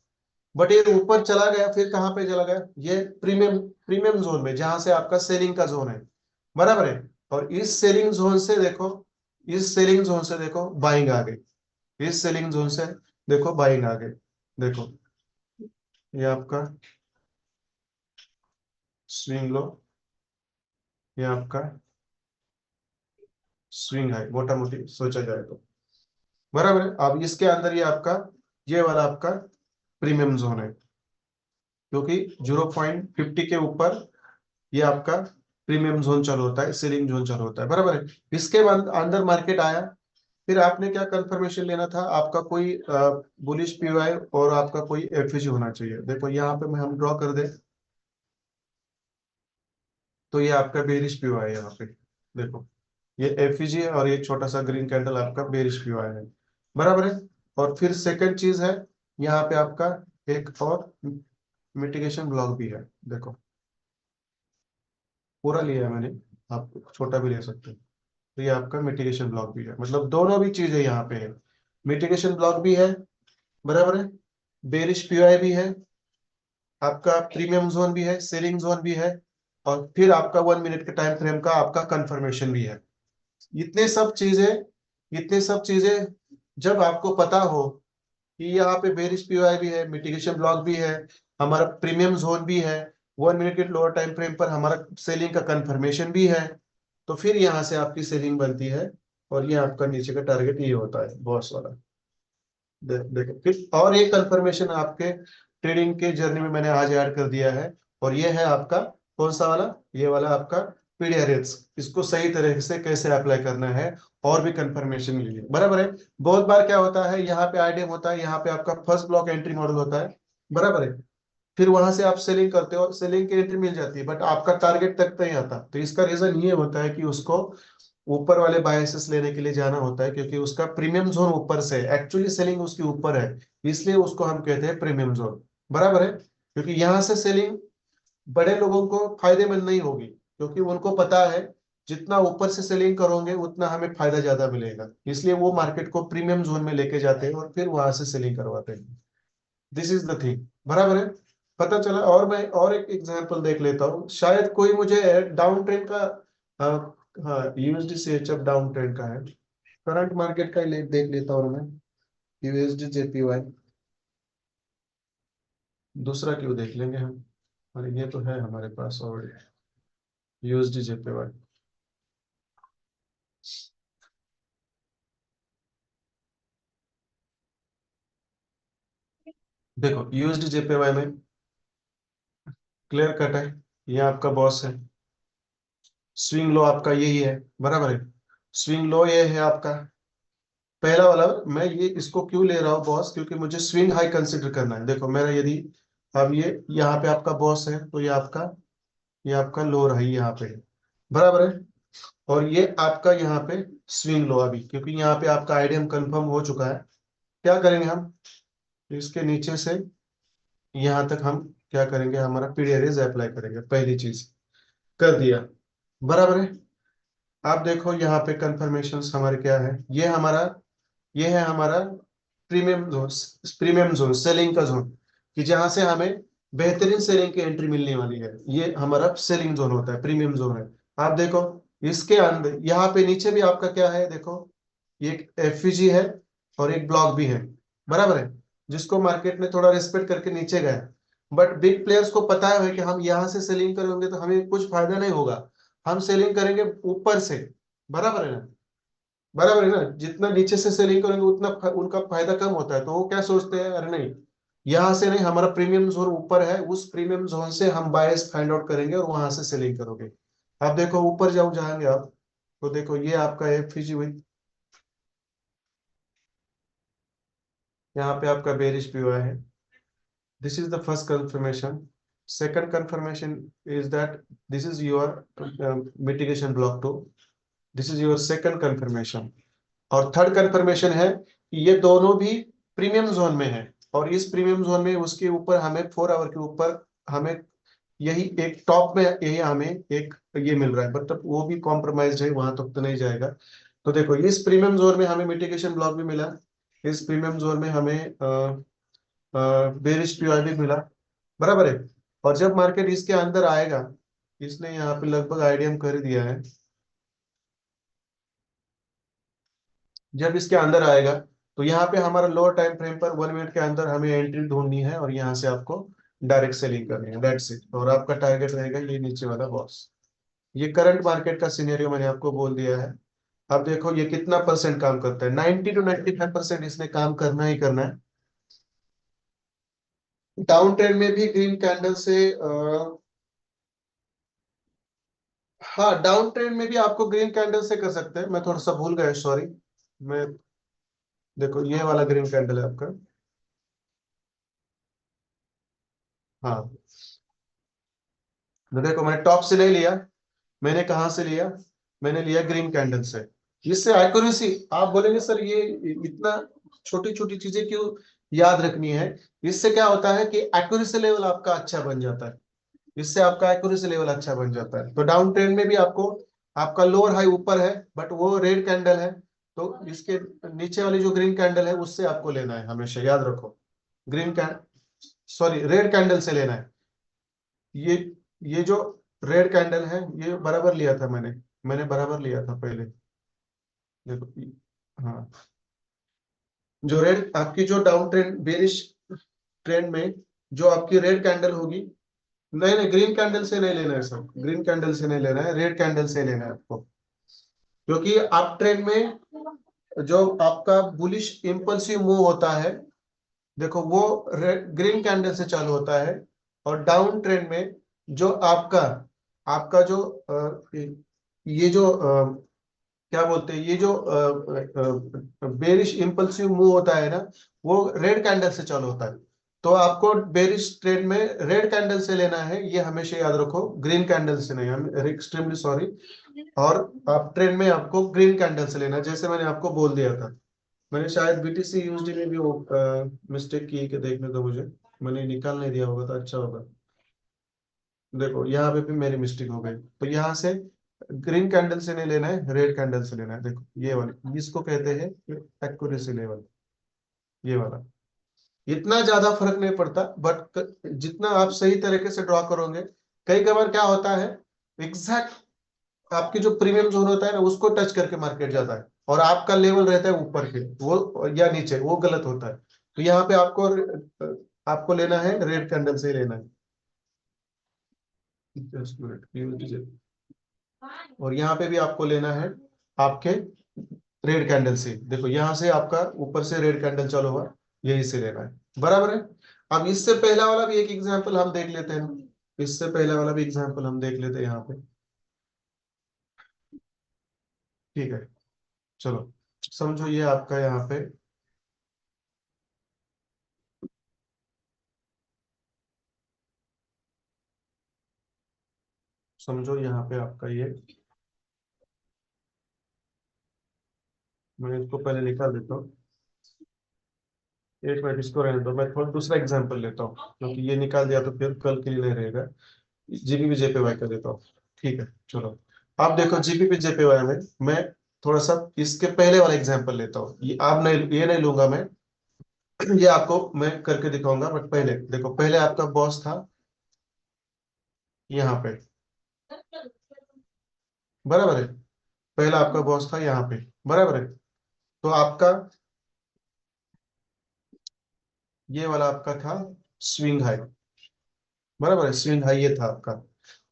बट ये ऊपर चला गया। फिर कहाँ पे चला गया, ये प्रीमियम प्रीमियम जोन में, जहां से आपका सेलिंग का जोन है, बराबर है। और इस सेलिंग जोन से देखो, इस सेलिंग जोन से देखो बाइंग आ गई, इस सेलिंग जोन से देखो बाइंग आ गई। देखो ये आपका स्विंग लो, ये आपका स्विंग हाई, मोटा मोटी सोचा जाए तो, बराबर है। अब इसके अंदर ये आपका, ये वाला आपका प्रीमियम जोन है, क्योंकि 0.50 के ऊपर ये आपका प्रीमियम जोन चालू होता है, सेलिंग जोन चालू होता है, बराबर है। इसके बाद अंदर मार्केट आया, फिर आपने क्या कंफर्मेशन लेना था, आपका कोई बुलिश पीवाई और आपका कोई एफयूजी होना चाहिए। देखो यहाँ पे मैं हम ड्रॉ कर दे, तो ये आपका बेरिश पीवाई है यहाँ पे, देखो ये एफयूजी है और ये छोटा सा ग्रीन कैंडल आपका बेरिश पीवाई है, बराबर है। और फिर सेकंड चीज है, यहाँ पे आपका एक और मिटिगेशन ब्लॉक भी है, देखो पूरा लिया है मैंने, आप छोटा भी ले सकते हैं। तो ये आपका मिटिगेशन ब्लॉक भी है, मतलब दोनों भी चीजें यहाँ पे है, मिटिगेशन ब्लॉक भी है, बराबर है, बेरिश पीआई भी है, आपका प्रीमियम जोन भी है, सेलिंग जोन भी है, और फिर आपका 1 मिनट के टाइम फ्रेम का आपका कंफर्मेशन भी है। इतने सब चीजें, इतने सब चीजें जब आपको पता हो कि यहाँ पे बेरिश पीआई भी है, मिटिगेशन ब्लॉक भी है, हमारा प्रीमियम जोन भी है, 1 मिनट के लोअर टाइम फ्रेम पर हमारा सेलिंग का कंफर्मेशन भी है, तो फिर यहाँ से आपकी सेलिंग बनती है। और ये आपका नीचे का टारगेट ये होता है बॉस वाला। देखो फिर और एक कंफर्मेशन आपके ट्रेडिंग के जर्नी में मैंने आज ऐड कर दिया है, और ये है आपका कौन सा वाला, ये वाला आपका पीडीआरएस। इसको सही तरीके से कैसे अप्लाई करना है, और भी कंफर्मेशन लीजिए, बराबर है। बहुत बार क्या होता है, यहाँ पे आईडीएम होता है, यहाँ पे आपका फर्स्ट ब्लॉक एंट्री मॉडल होता है, बराबर है। फिर वहां से आप सेलिंग करते हो, सेलिंग की एंट्री मिल जाती है, बट आपका टारगेट तक नहीं आता। तो इसका रीजन ये होता है कि उसको ऊपर वाले बायसेस लेने के लिए जाना होता है, क्योंकि उसका प्रीमियम जोन ऊपर से, एक्चुअली सेलिंग उसकी ऊपर है, इसलिए उसको हम कहते हैं प्रीमियम जोन, बराबर है। क्योंकि यहाँ से सेलिंग बड़े लोगों को फायदेमंद नहीं होगी, क्योंकि उनको पता है जितना ऊपर से सेलिंग करोगे उतना हमें फायदा ज्यादा मिलेगा, इसलिए वो मार्केट को प्रीमियम जोन में लेके जाते हैं और फिर वहां से सेलिंग करवाते हैं। दिस इज द थिंग, बराबर है। पता चला। और मैं और एक एग्जांपल देख लेता हूँ, शायद कोई मुझे डाउन ट्रेंड का, हाँ यूएसडी से एचएफ डाउन ट्रेंड का है, करंट मार्केट का ही देख लेता हूँ मैं, यूएसडी जेपीवाई। दूसरा क्यों देख लेंगे हम, अरे ये तो है हमारे पास ऑलरेडी, यूएसडी जेपीवाई। देखो यूएसडी जेपीवाई में क्लियर कट है, ये आपका बॉस है, स्विंग लो आपका यही है, बराबर है। स्विंग लो ये है आपका पहला वाला। मैं ये इसको क्यों ले रहा हूँ बॉस, क्योंकि मुझे स्विंग हाई कंसिडर करना है। देखो मेरा यदि अब ये यहाँ पे आपका बॉस है, तो ये आपका लोअर हाई यहाँ पे है, बराबर है। और ये आपका यहाँ पे स्विंग लो, अभी क्योंकि यहाँ पे आपका आईडीएम कंफर्म हो चुका है, क्या करेंगे हम, इसके नीचे से यहाँ तक हम क्या करेंगे, हमारा पीडीआरएस अप्लाई करेंगे, पहली चीज। कर दिया, बराबर है। आप देखो यहाँ पे कंफर्मेशन हमारे क्या है, ये है हमारा premium zone. Premium zone selling का जोन, कि जहां से हमें बेहतरीन सेलिंग की एंट्री मिलने वाली है, ये हमारा सेलिंग जोन होता है, प्रीमियम जोन है। आप देखो इसके अंदर यहाँ पे नीचे भी आपका क्या है, देखो ये एक एफवीजी है और एक ब्लॉक भी है, बराबर है, जिसको मार्केट ने थोड़ा रिस्पेक्ट करके नीचे गया। बट बिग प्लेयर्स को पता है कि हम यहाँ से सेलिंग करेंगे तो हमें कुछ फायदा नहीं होगा, हम सेलिंग करेंगे ऊपर से, बराबर है ना, बराबर है ना, जितना नीचे से सेलिंग करेंगे उतना उनका फायदा कम होता है, तो वो क्या सोचते हैं, अरे नहीं, यहाँ से नहीं, हमारा प्रीमियम जोन ऊपर है, उस प्रीमियम जोन से हम बायर्स फाइंड आउट करेंगे और वहां से सेलिंग करोगे। आप देखो ऊपर जाओ जाएंगे आप, तो देखो ये आपका एफवीजी हुई, यहाँ पे आपका बेरिश भी हुआ है। This is the first confirmation. Second confirmation is that this is your mitigation block 2. This is your second confirmation. और थर्ड कंफर्मेशन है कि ये दोनों भी प्रीमियम जोन में है, और इस प्रीमियम जोन में उसके ऊपर हमें 4 आवर के ऊपर हमें यही एक टॉप में यही हमें एक ये मिल रहा है, बट वो भी कॉम्प्रोमाइज है, वहां तक तो नहीं जाएगा। तो देखो इस प्रीमियम जोन में हमें मिटिगेशन ब्लॉक भी मिला, इस प्रीमियम जोन में हमें बेरिश पीओआई भी मिला, बराबर है। और जब मार्केट इसके अंदर आएगा, इसने यहाँ पे लगभग आईडीएम कर दिया है, जब इसके अंदर आएगा तो यहाँ पे हमारा लोअर टाइम फ्रेम पर 1 मिनट के अंदर हमें एंट्री ढूंढनी है और यहाँ से आपको डायरेक्ट सेलिंग करनी है, दैट्स इट। और आपका टारगेट रहेगा ये नीचे वाला बॉक्स। ये करंट मार्केट का सिनेरियो मैंने आपको बोल दिया है। अब देखो ये कितना परसेंट काम करता है, 90 to 95% इसने काम करना ही करना है। डाउन ट्रेंड में भी ग्रीन कैंडल से हाँ, डाउन ट्रेंड में भी आपको ग्रीन कैंडल से कर सकते हैं, मैं थोड़ा सा भूल गया, सॉरी। मैं देखो ये वाला ग्रीन कैंडल है आपका, हाँ, तो देखो मैंने टॉप से नहीं लिया, मैंने कहाँ से लिया, मैंने लिया ग्रीन कैंडल से। इससे एक्यूरेसी, आप बोलेंगे सर ये इतना छोटी छोटी चीजें क्यों याद रखनी है, इससे क्या होता है कि एक्यूरेसी लेवल आपका अच्छा बन जाता है, इससे आपका एक्यूरेसी लेवल अच्छा बन जाता है। तो डाउन ट्रेंड में भी आपको, आपका लोअर हाई ऊपर है बट वो रेड कैंडल है, तो इसके नीचे वाली जो ग्रीन कैंडल है उससे आपको लेना है, हमेशा याद रखो। ग्रीन कैंड सॉरी रेड कैंडल से लेना है। ये ये जो रेड कैंडल है ये बराबर लिया था मैंने बराबर लिया था पहले, देखो, हाँ, जो रेड आपकी जो डाउन ट्रेंड बेरिश ट्रेंड में जो आपकी रेड कैंडल होगी, नहीं नहीं ग्रीन कैंडल से नहीं लेना है सर, ग्रीन कैंडल से नहीं लेना है, रेड कैंडल से लेना है आपको। क्योंकि अप ट्रेंड में जो आपका बुलिश इंपल्सिव मूव होता है, देखो वो ग्रीन कैंडल से चालू होता है। और डाउन ट्रेंड में जो आपका आपका जो ये जो क्या बोलते हैं, ये जो बेरिश इंपल्सिव मूव होता है ना, वो रेड कैंडल से चालू होता है। तो आपको बेरिश ट्रेड में रेड कैंडल से लेना है, ये हमेशा याद रखो, ग्रीन कैंडल से नहीं, हम एक्सट्रीमली सॉरी। और आप ट्रेड में आपको ग्रीन कैंडल से लेना है, जैसे मैंने आपको बोल दिया था। मैंने शायद बीटीसी यूएसडी में भी वो मिस्टेक की कि देखने दो मुझे, मैंने निकाल नहीं दिया होगा तो अच्छा होगा। देखो यहाँ पे भी मेरी मिस्टेक हो गई, तो यहाँ से ग्रीन कैंडल से नहीं लेना है, रेड कैंडल से लेना है। देखो ये वाली, इसको कहते हैं एक्यूरेसी लेवल, ये वाला। इतना ज्यादा फर्क नहीं पड़ता, बट जितना आप सही तरीके से ड्रॉ करोगे, कई कबार क्या होता है, एग्जैक्ट आपकी जो प्रीमियम जोन होता है ना उसको टच करके मार्केट जाता है, और आपका लेवल रहता है ऊपर के वो या नीचे, वो गलत होता है। तो यहाँ पे आपको आपको लेना है रेड कैंडल से ही लेना है, जस्ट मिनट। और यहाँ पे भी आपको लेना है आपके रेड कैंडल से, देखो यहाँ से आपका ऊपर से रेड कैंडल चालू हुआ, यही से लेना है, बराबर है। अब इससे पहला वाला भी एक एग्जांपल हम देख लेते हैं, इससे पहला वाला भी एग्जांपल हम देख लेते हैं यहाँ पे, ठीक है, चलो। समझो ये आपका यहाँ पे, समझो यहाँ पे आपका ये, मैं इसको पहले निकाल देता हूँ, एक मिनट इसको रहने दो, मैं थोड़ा दूसरा एग्जांपल लेता हूँ, क्योंकि ये निकाल दिया तो फिर कल के लिए नहीं रहेगा, जीबीवी जेपीवाई का देता हूँ। ठीक है, चलो। आप देखो जीपीपी जेपीवाई में मैं थोड़ा सा इसके पहले वाला एग्जांपल लेता हूँ। ये आप नहीं, ये नहीं लूंगा मैं। ये आपको मैं करके दिखाऊंगा, बट पहले देखो, पहले आपका बॉस था यहाँ पे, बराबर है। पहला आपका बॉस था यहाँ पे, बराबर है। तो आपका ये वाला आपका था स्विंग हाई, बराबर है। स्विंग हाई ये था आपका,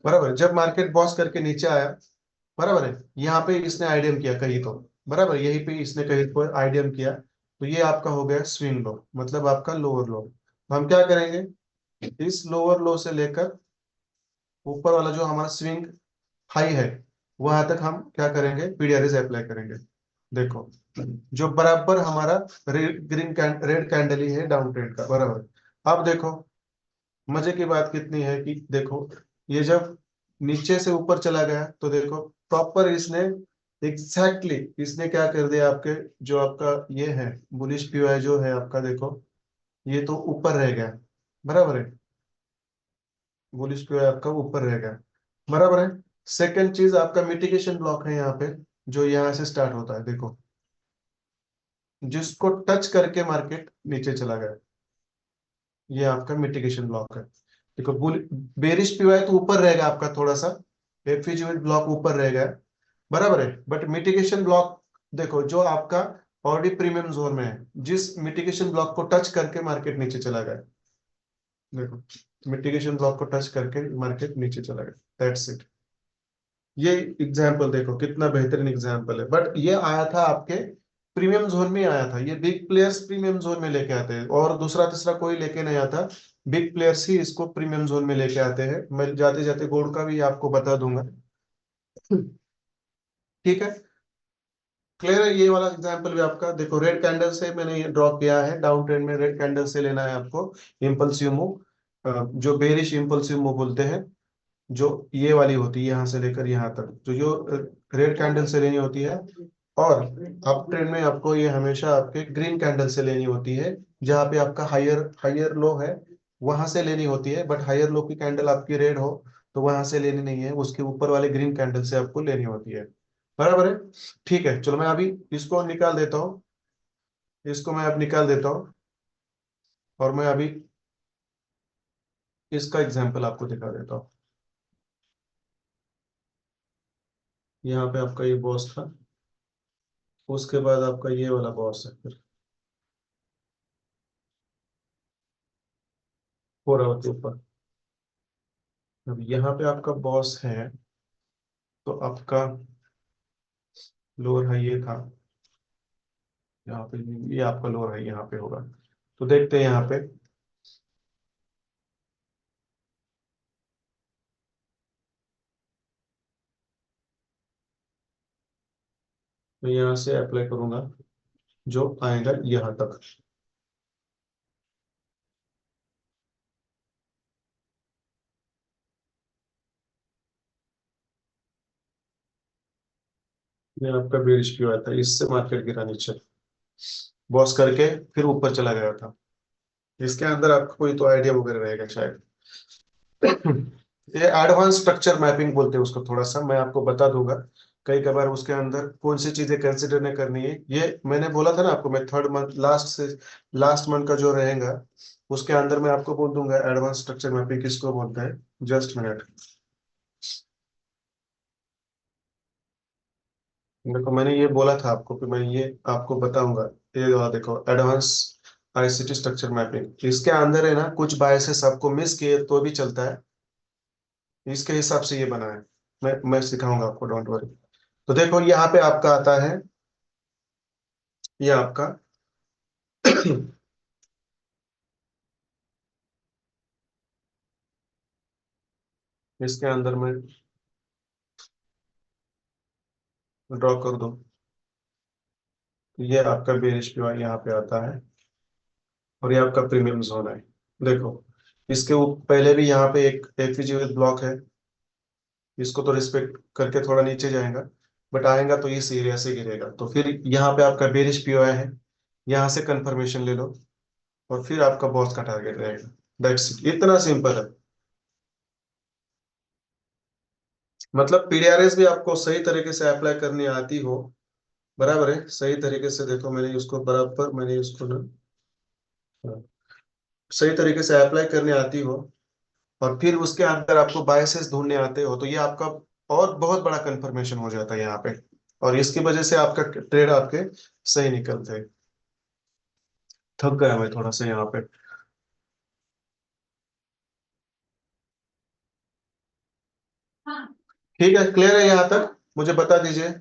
बराबर है। जब मार्केट बॉस करके नीचे आया, बराबर है, यहाँ पे इसने आईडीएम किया कहीं तो, बराबर, यहीं पे इसने कहीं पर आईडीएम किया, तो ये आपका हो गया स्विंग लो, मतलब आपका लोअर लो। तो हम क्या करेंगे, इस लोअर लो से लेकर ऊपर वाला जो हमारा स्विंग हाई है, वहां तक हम क्या करेंगे, पीडीआरएस अप्लाई करेंगे। देखो, जो बराबर हमारा रेड कैंडल ही है डाउन ट्रेंड का, बराबर। अब देखो, मजे की बात कितनी है कि देखो, ये जब नीचे से ऊपर चला गया तो देखो प्रॉपर इसने एग्जैक्टली इसने क्या कर दिया, आपके जो आपका ये है बुलिश पीओआई जो है आपका, देखो ये तो ऊपर रह गया, बराबर है। बुलिश पीओआई आपका ऊपर रह गया, बराबर है। सेकंड चीज आपका मिटिगेशन ब्लॉक है यहाँ पे, जो यहाँ से स्टार्ट होता है, देखो, जिसको टच करके मार्केट नीचे चला गया, ये आपका मिटिगेशन ब्लॉक है। देखो बुल बेरिश पीओआई तो ऊपर रहेगा आपका थोड़ा सा, एफवीजी ब्लॉक ऊपर रहेगा, बराबर है। बट मिटिगेशन ब्लॉक देखो, जो आपका ऑलरेडी प्रीमियम जोन में है, जिस मिटिगेशन ब्लॉक को टच करके मार्केट नीचे चला गया, देखो मिटिगेशन ब्लॉक को टच करके मार्केट नीचे चला गया, दैट्स इट। ये एग्जाम्पल देखो कितना बेहतरीन एग्जाम्पल है, बट ये आया था आपके प्रीमियम जोन में आया था। ये बिग प्लेयर्स प्रीमियम जोन में लेके आते हैं, और दूसरा तीसरा कोई लेके नहीं आता। बिग प्लेयर्स ही इसको प्रीमियम जोन में लेके आते हैं। मैं जाते जाते गोल्ड का भी आपको बता दूंगा। ठीक है, क्लियर है। ये वाला एग्जांपल भी आपका देखो, रेड कैंडल से मैंने ये ड्रॉ किया है, डाउन ट्रेंड में रेड कैंडल से लेना है आपको इम्पल्सिव मूव, जो बेरिश इम्पल्सिव मूव बोलते हैं, जो ये वाली होती है यहाँ से लेकर यहाँ तक, जो रेड कैंडल से लेनी होती है। और अप ट्रेंड में आपको ये हमेशा आपके ग्रीन कैंडल से लेनी होती है, जहाँ पे आपका हायर हायर लो है, वहां से लेनी होती है। बट हायर लो की कैंडल आपकी रेड हो तो वहां से लेनी नहीं है, उसके ऊपर वाले ग्रीन कैंडल से आपको लेनी होती है, बराबर है। ठीक है, चलो मैं अभी इसको निकाल देता हूँ, इसको मैं अब निकाल देता हूँ, और मैं अभी इसका एग्जाम्पल आपको दिखा देता हूँ। यहाँ पे आपका ये बॉस था, उसके बाद आपका ये वाला बॉस है फिर, पूरा के ऊपर। अब यहाँ पे आपका बॉस है, तो आपका लोअर हाई ये था यहाँ पे, ये आपका लोअर हाई यहाँ पे होगा। तो देखते हैं यहाँ पे, मैं यहाँ से अप्लाई करूंगा, जो आएगा यहाँ तक। ये आपका बेरिश क्यों आया था, इससे मार्केट गिरा नीचे, बॉस करके फिर ऊपर चला गया था। इसके अंदर आपको कोई तो आइडिया वगैरह रहेगा शायद। ये एडवांस स्ट्रक्चर मैपिंग बोलते हैं उसको, थोड़ा सा मैं आपको बता दूंगा। कई कबार उसके अंदर कौन सी चीजें कंसिडर नहीं करनी है, ये मैंने बोला था ना आपको, मैं थर्ड मंथ लास्ट से लास्ट मंथ का जो रहेगा, उसके अंदर मैं आपको बोल दूंगा एडवांस स्ट्रक्चर मैपिंग किसको बोलता है। जस्ट मिनट, देखो मैंने ये बोला था आपको कि मैं ये आपको बताऊंगा। ये वाला देखो, एडवांस आईसीटी स्ट्रक्चर मैपिंग, इसके अंदर है ना कुछ बायसेस आपको मिस किए तो भी चलता है, इसके हिसाब से ये बना है। मैं सिखाऊंगा आपको, डोंट वरी। तो देखो यहाँ पे आपका आता है, ये आपका इसके अंदर में ड्रॉ कर दो, ये आपका बेरिश पीवाई यहाँ पे आता है, और ये आपका प्रीमियम जोन है। देखो, इसके पहले भी यहाँ पे एक एफवीजी ब्लॉक है, इसको तो रिस्पेक्ट करके थोड़ा नीचे जाएगा, बट आएगा तो इस एरिया से गिरेगा। तो फिर यहाँ पे आपका बेरिश पीओआई है, यहाँ से कंफर्मेशन ले लो, और फिर आपका बॉस का टारगेट रहेगा। दैट्स इट, इतना सिंपल है। मतलब पीडीआरएस भी आपको सही तरीके से अप्लाई करनी आती हो, बराबर है, सही तरीके से देखो, मैंने उसको बराबर, मैंने उसको ना, हाँ, सही तरीके से अप्लाई करने आती हो, और फिर उसके अंदर आपको बायसेस ढूंढने आते हो, तो ये आपका और बहुत बड़ा कंफर्मेशन हो जाता है यहाँ पे, और इसकी वजह से आपका ट्रेड आपके सही निकलते हैं। थक गया मैं थोड़ा सा यहाँ पे। ठीक है, क्लियर है यहाँ तक, मुझे बता दीजिए।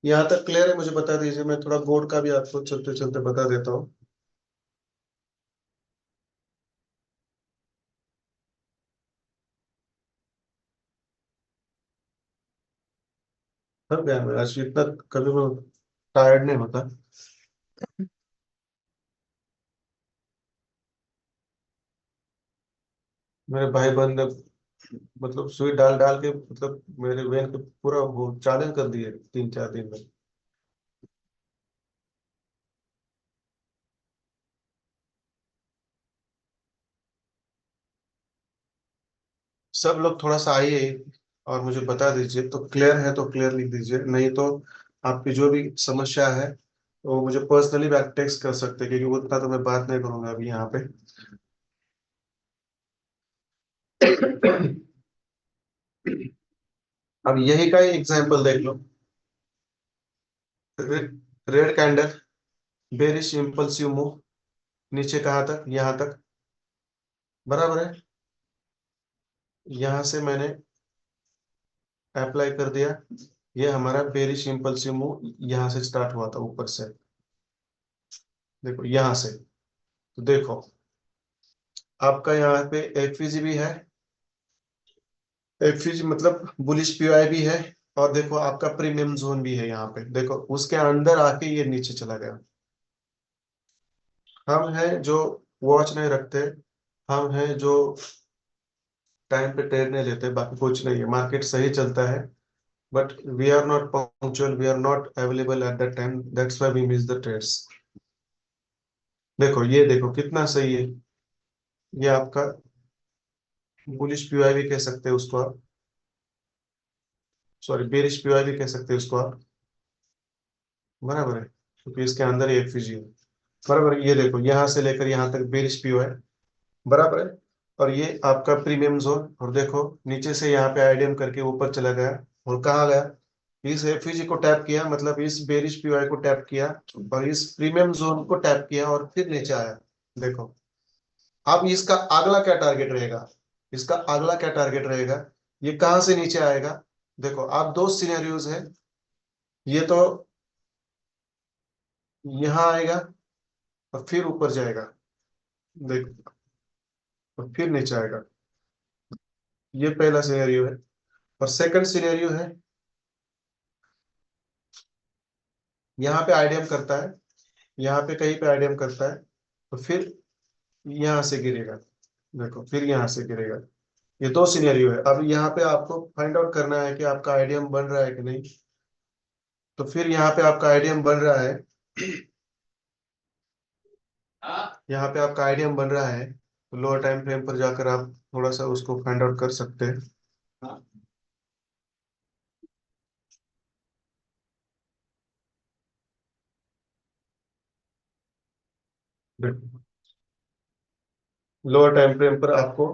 यहाँ तक क्लियर है, मुझे बता दीजिए, मैं थोड़ा बोर्ड का भी आपको चलते चलते बता देता हूँ। थक गया मैं आज इतना, कभी मैं टायर्ड नहीं होता। मेरे भाई बहन ने मतलब सुई डाल डाल के, मतलब मेरे वेन के पूरा वो चालन कर दिए 3 4 दिन में। सब लोग थोड़ा सा आइए और मुझे बता दीजिए, तो क्लियर है तो क्लियर लिख दीजिए, नहीं तो आपकी जो भी समस्या है वो मुझे पर्सनली बैक टेक्स्ट कर सकते हैं, क्योंकि उतना तो मैं बात नहीं करूंगा अभी यहाँ पे। अब यही का ही एग्जाम्पल देख लो। Red candle, bearish impulsive move, नीचे कहाँ तक, यहाँ तक, बराबर है। यहाँ से मैंने अप्लाई कर दिया, ये हमारा बेरिश इम्पल्सिव मूव यहाँ से स्टार्ट हुआ था ऊपर से, देखो यहाँ से, तो देखो आपका यहाँ पे एफवीजी भी है, एफवीजी मतलब बुलिश पीओआई भी है, और देखो आपका प्रीमियम जोन भी है यहाँ पे, देखो उसके अंदर आके ये नीचे चला गया। हम हैं जो वॉच नहीं रखते, हम हैं जो टाइम पे ट्रेड नहीं लेते, बाकी कुछ नहीं है, मार्केट सही चलता है, but we are not punctual, we are not available at that time, that's why we miss the trades. देखो ये देखो कितना सही है, ये आपका बुलिश पीओआई भी कह सकते हैं उसको आप, सॉरी बेरिश पीओआई भी कह सकते हैं उसको आप, बराबर है, क्योंकि इसके अंदर ही एफवीजी है, बराबर है। ये देखो यहाँ से लेकर यहाँ तक बेरिश पीओआई, बराबर है, और ये आपका प्रीमियम जोन, और देखो नीचे से यहाँ पे आईडीएम करके ऊपर चला गया, और कहाँ गया, इस एफईजी को टैप किया, मतलब इस बेरिश पीओआई को टैप किया, और इस प्रीमियम जोन को टैप किया, और फिर नीचे आया। देखो अब इसका अगला क्या टारगेट रहेगा, इसका अगला क्या टारगेट रहेगा, ये कहां से नीचे आएगा। देखो आप दो सिनेरियोज है, ये तो यहाँ आएगा और फिर ऊपर जाएगा, देखो, और फिर नीचे आएगा, ये पहला सिनेरियो है। और सेकंड सिनेरियो है, यहाँ पे आईडीएम करता है, यहाँ पे कहीं पे आईडीएम करता है, तो फिर यहाँ से गिरेगा, देखो फिर यहाँ से गिरेगा। ये दो सिनेरियो है, अब यहाँ पे आपको फाइंड आउट करना है कि आपका आईडीएम बन रहा है कि नहीं। तो फिर यहाँ पे आपका आईडीएम बन रहा है, यहाँ पे आपका आईडीएम बन रहा है, तो लोअर टाइम फ्रेम पर जाकर आप थोड़ा सा उसको फाइंड आउट कर सकते हैं। लोअर टाइम फ्रेम पर आपको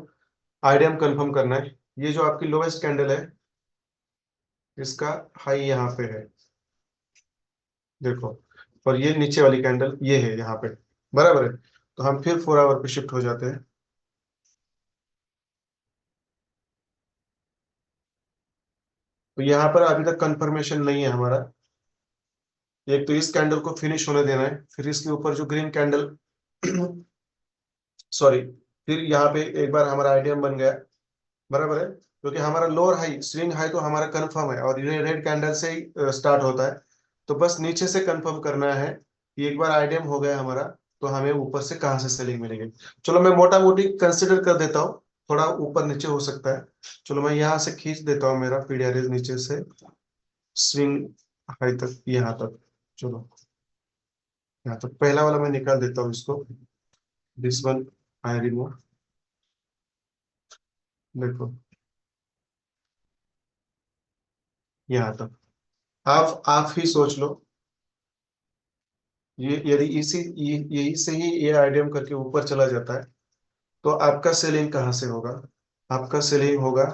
आईडीएम कंफर्म करना है, ये जो आपकी लोवेस्ट कैंडल है, इसका हाई यहाँ पे है, देखो, और ये नीचे वाली कैंडल ये है यहाँ पे, बराबर है। तो हम फिर 4 आवर पे शिफ्ट हो जाते हैं। तो यहाँ पर अभी तक कंफर्मेशन नहीं है हमारा, एक तो इस कैंडल को फिनिश होने देना है, फिर इसके ऊपर जो ग्रीन कैंडल, सॉरी, फिर यहाँ पे एक बार हमारा आईडीएम बन गया, बराबर है, क्योंकि हमारा लोअर हाई स्विंग हाई तो हमारा कंफर्म है, और ये रेड कैंडल से ही स्टार्ट होता है, तो बस नीचे से कंफर्म करना है कि एक बार आईडीएम हो गया हमारा, तो हमें ऊपर से कहाँ से सेलिंग मिलेगी। चलो मैं मोटा मोटी कंसिडर कर देता हूँ, थोड़ा ऊपर नीचे हो सकता है। चलो मैं यहाँ से खींच देता हूँ मेरा पीडीआरएस नीचे से स्विंग हाई तक, यहाँ तक, चलो यहाँ तक पहला वाला मैं निकाल देता हूँ इसको, दिस वन आई रिमूव, देखो यहाँ तक आप ही सोच लो, ये यदि यही से ही ये आइडियम करके ऊपर चला जाता है, तो आपका सेलिंग कहाँ से होगा? आपका सेलिंग होगा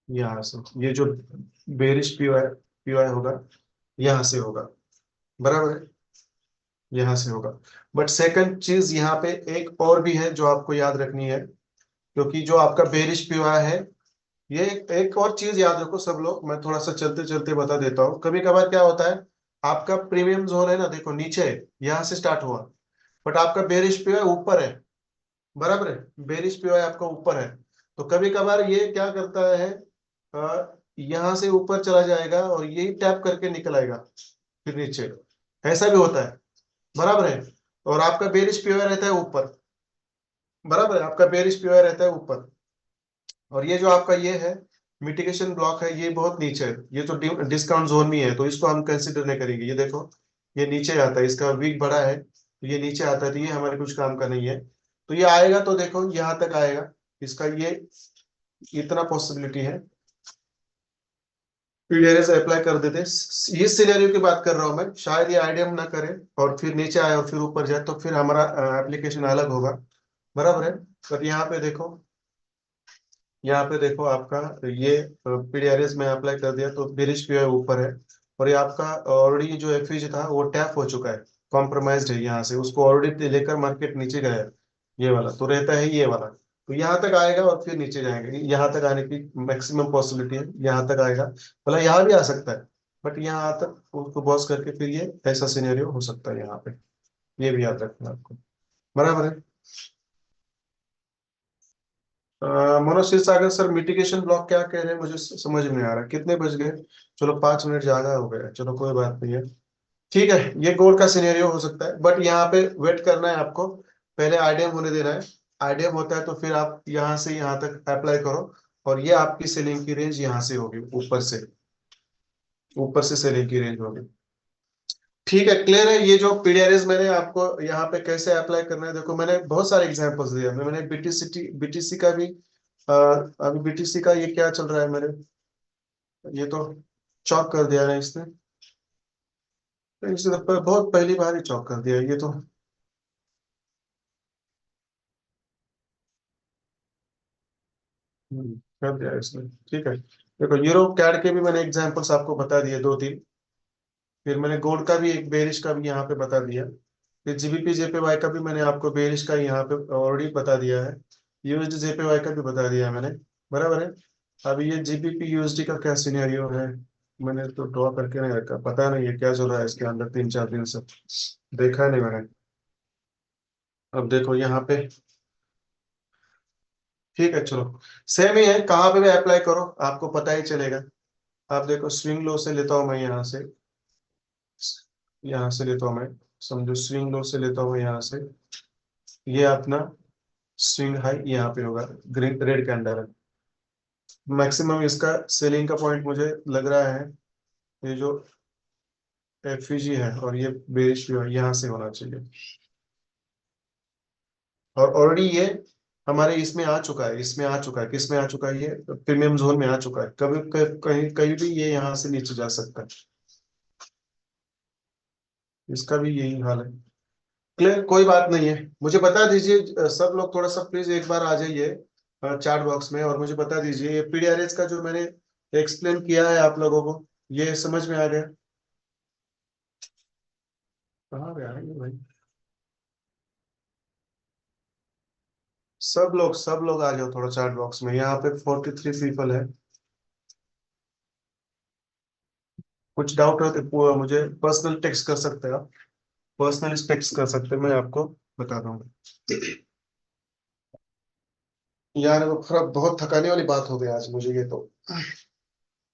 यहाँ से, ये जो बेरिश पीवाई होगा यहाँ से होगा, बराबर है, यहाँ से होगा। बट सेकंड चीज यहाँ पे एक और भी है जो आपको याद रखनी है, क्योंकि जो आपका बेरिश पीवाई है, ये एक और चीज याद रखो सब लोग, मैं थोड़ा सा चलते चलते बता देता हूँ। कभी कभार क्या होता है, आपका प्रीमियम जोन है ना, देखो नीचे है, यहाँ से स्टार्ट हुआ, बट आपका बेरिश पीवाई ऊपर है, बराबर है, बेरिश पीवाई आपका ऊपर है। तो कभी कभार ये क्या करता है, यहाँ से ऊपर चला जाएगा और यही टैप करके निकल आएगा फिर नीचे, ऐसा भी होता है, बराबर है। और आपका बेरिश पीवाई रहता है ऊपर, बराबर है, आपका बेरिश पीवाई रहता है ऊपर। और ये जो आपका ये है मिटिगेशन ब्लॉक है, ये बहुत नीचे है, ये तो डिस्काउंट जोन में है, तो इसको हम कंसिडर नहीं करेंगे। ये देखो, ये नीचे आता है, इसका वीक बड़ा है, तो ये नीचे आता है, तो ये हमारे कुछ काम का नहीं है। तो ये आएगा तो देखो यहाँ तक आएगा, इसका ये इतना पॉसिबिलिटी है, पीडीआरएस अप्लाई कर देते। इस सिनेरियो की बात कर रहा हूं मैं, शायद ये आईडीएम ना करे और फिर नीचे आए और फिर ऊपर जाए, तो फिर हमारा एप्लीकेशन अलग होगा, बराबर है। पर यहाँ पे देखो, यहाँ पे देखो आपका ये पीडीआरएस में अप्लाई कर दिया तो बेरिश पीओ ऊपर है, और ये आपका ऑलरेडी जो एफईजी था वो टैप हो चुका है, कॉम्प्रोमाइज्ड है, यहाँ से उसको ऑलरेडी लेकर मार्केट नीचे गया है, ये वाला तो रहता है ये वाला, तो यहाँ तक आएगा और फिर नीचे जाएंगे, यहाँ तक आने की मैक्सिमम पॉसिबिलिटी है, यहाँ तक आएगा, भला यहाँ भी आ सकता है, बट यहाँ तक उसको बॉस करके फिर ये ऐसा सिनेरियो हो सकता है यहाँ पे, ये भी याद रखना आपको, बराबर है। Manoj Kshirsagar sir, mitigation block क्या कह रहे हैं, मुझे समझ में नहीं आ रहा, कितने बज गए? चलो 5 मिनट ज्यादा हो गए, चलो कोई बात नहीं है, ठीक है। ये गोल का सिनेरियो हो सकता है, बट यहाँ पे वेट करना है आपको, पहले आईडीएम होने देना है, आईडीएम होता है तो फिर आप यहाँ से यहाँ तक अप्लाई करो, और ये आपकी सेलिंग की रेंज यहाँ से होगी, ऊपर से सेलिंग की रेंज होगी। ठीक है, क्लियर है। ये जो पीडीआरएस मैंने आपको यहाँ पे कैसे अप्लाई करना है, देखो मैंने बहुत सारे एग्जांपल्स दिए, मैंने बीटीसी का भी, अभी बीटीसी का ये क्या चल रहा है मेरे, ये तो चौक कर दिया है इसने, इसने तो बहुत पहली बार ही चौक कर दिया है, ये तो कर दिया है इसने, ठीक है। देखो यूरो कैड के भी मैंने एग्जांपल्स आपको बता दिए 2-3, फिर मैंने गोल्ड का भी एक बेरिश का भी यहाँ पे बता दिया, फिर जीबीपी जेपीवाई का भी मैंने आपको बेरिश का यहाँ पे ऑलरेडी बता दिया है, यूएसडी जेपीवाई का भी बता दिया है मैंने, बराबर है। अब ये जीबीपी यूएसडी का क्या सिनेरियो है, मैंने तो ड्रॉ करके नहीं रखा, पता नहीं है क्या चल रहा है इसके अंदर, 3-4 दिन से देखा नहीं मैंने। अब देखो यहाँ पे, ठीक है चलो, सेम ही है, कहाँ पे भी अप्लाई करो आपको पता ही चलेगा। आप देखो स्विंग लो से लेता हूँ मैं यहाँ से लेता हूँ मैं, समझो स्विंग लो से लेता हूँ यहाँ से, ये अपना स्विंग हाई यहाँ पे होगा, ग्रीन रेड कैंडल है, मैक्सिमम इसका सेलिंग का पॉइंट मुझे लग रहा है, ये जो एफईजी है और ये बेरिश भी है, यहाँ से होना चाहिए, और ऑलरेडी ये हमारे इसमें आ चुका है, इसमें आ चुका है, किस में आ चुका है, ये प्रीमियम जोन में आ चुका है, कभी कहीं कहीं भी ये यहाँ से नीचे जा सकता है, इसका भी यही हाल है। क्लियर, कोई बात नहीं है, मुझे बता दीजिए सब लोग थोड़ा सा प्लीज एक बार आ जाइए चैट बॉक्स में, और मुझे बता दीजिए ये पीडीआरएस का जो मैंने एक्सप्लेन किया है आप लोगों को, ये समझ में आ गया? कहाँ गया है ये भाई, सब लोग आ जाओ थोड़ा चैट बॉक्स में, यहाँ पे 43 पीपल है, कुछ डाउट हो तो मुझे पर्सनल टेक्स्ट कर सकते हैं आप, पर्सनल टेक्स्ट कर सकते हैं, मैं आपको बता दूंगा। यार वो थोड़ा बहुत थकाने वाली बात हो गई आज मुझे ये तो।